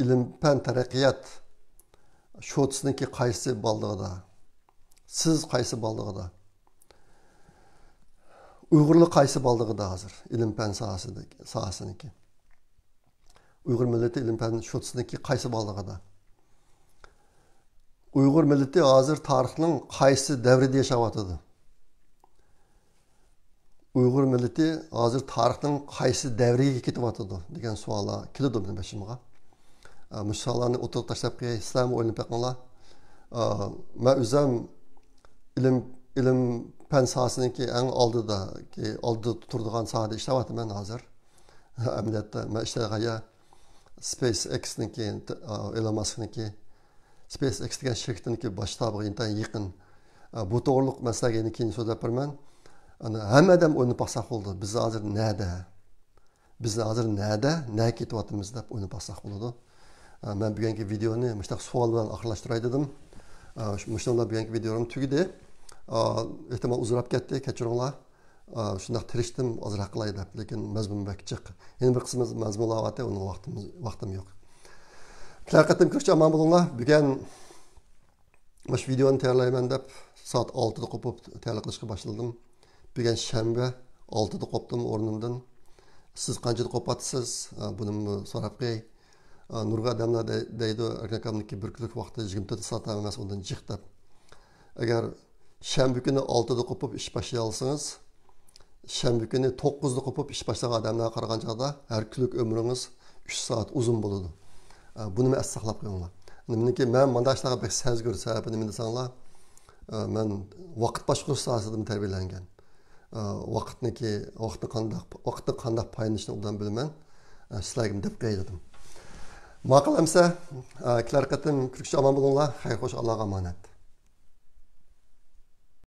[SPEAKER 1] ilm-fan taraqqiyot sho'tsiniki qaysi bo'ldig'ida, siz qaysi bo'ldig'ida, Uyg'urlar qaysi bo'ldig'ida hozir ilm-fan sohasiniki. Uyg'ur millati ilm-fan sho'tsiniki qaysi bo'ldig'ida. Uyg'ur millati hozir tarixning qaysi davrida yashayotdi. Uyg'ur millati hozir tarixning qaysi davriga ketyapti degan savollar keladi mening boshimga. Misollarni o'tirib tashlab qo'ysizlarmi o'ylab boqinglar. Men o'zim ilm fan sohasiniki eng oldida turadigan sohada ishlayapman hozir. Amaliyotda men ishlagan SpaceX'niki, Elon Musk'niki SpaceX degan shirkatniki bosh shtabiga intayin yaqin. Bu to'g'riliq masalaga keyin so'zlab beraman. Hamma odam o'ynab boqsaq bo'ldi. Biz hozir nada, nega ketyapmiz deb o'ynab boqsaq bo'ladi. Men bugungi videoni mushtaq savol bilan oxirlashtiray dedim. Mushunda bugungi videom tugadi. Ehtimol uzrab ketdi, kechiringlar. Shundaq tirishdim ozroq qilay deb, lekin mazmun bakchiq. Yana bir qismi mazmunlavati, uning vaqtim yo'q. Haqiqatan ko'rcha aman bo'linglar. Bugun mana videoni tayyorlayman deb soat 6da qopib tayyor qilishga boshladim. Bugun shanba 6da qopdim o'rnimdan. Siz qanchada qopatsiz? Buni so'rab qo'y. Nurga odamlar deydi, akamniki bir kunlik vaqtda 24 soat emas, undan jiq deb. Agar shanba kuni 6da qopib ish boshlay olsangiz, shanba kuni 9da qopib ish boshlagan odamlarga qaraganda har kunlik umringiz 3 soat uzun bo'ladi. Buni men saqlab qo'yinglar. Meniki men mana shunaqa bir sezgur sababini men desanglar, men vaqt boshqarish sohasidan tarbiyalangan. Vaqtni qanday paylanishni undan bilaman. Sizlarga deb qo'ydim. Ma'qul amsa, ikkilar qatim kirishga aman bo'linglar. Xayr xo'sh, Allohga omonat.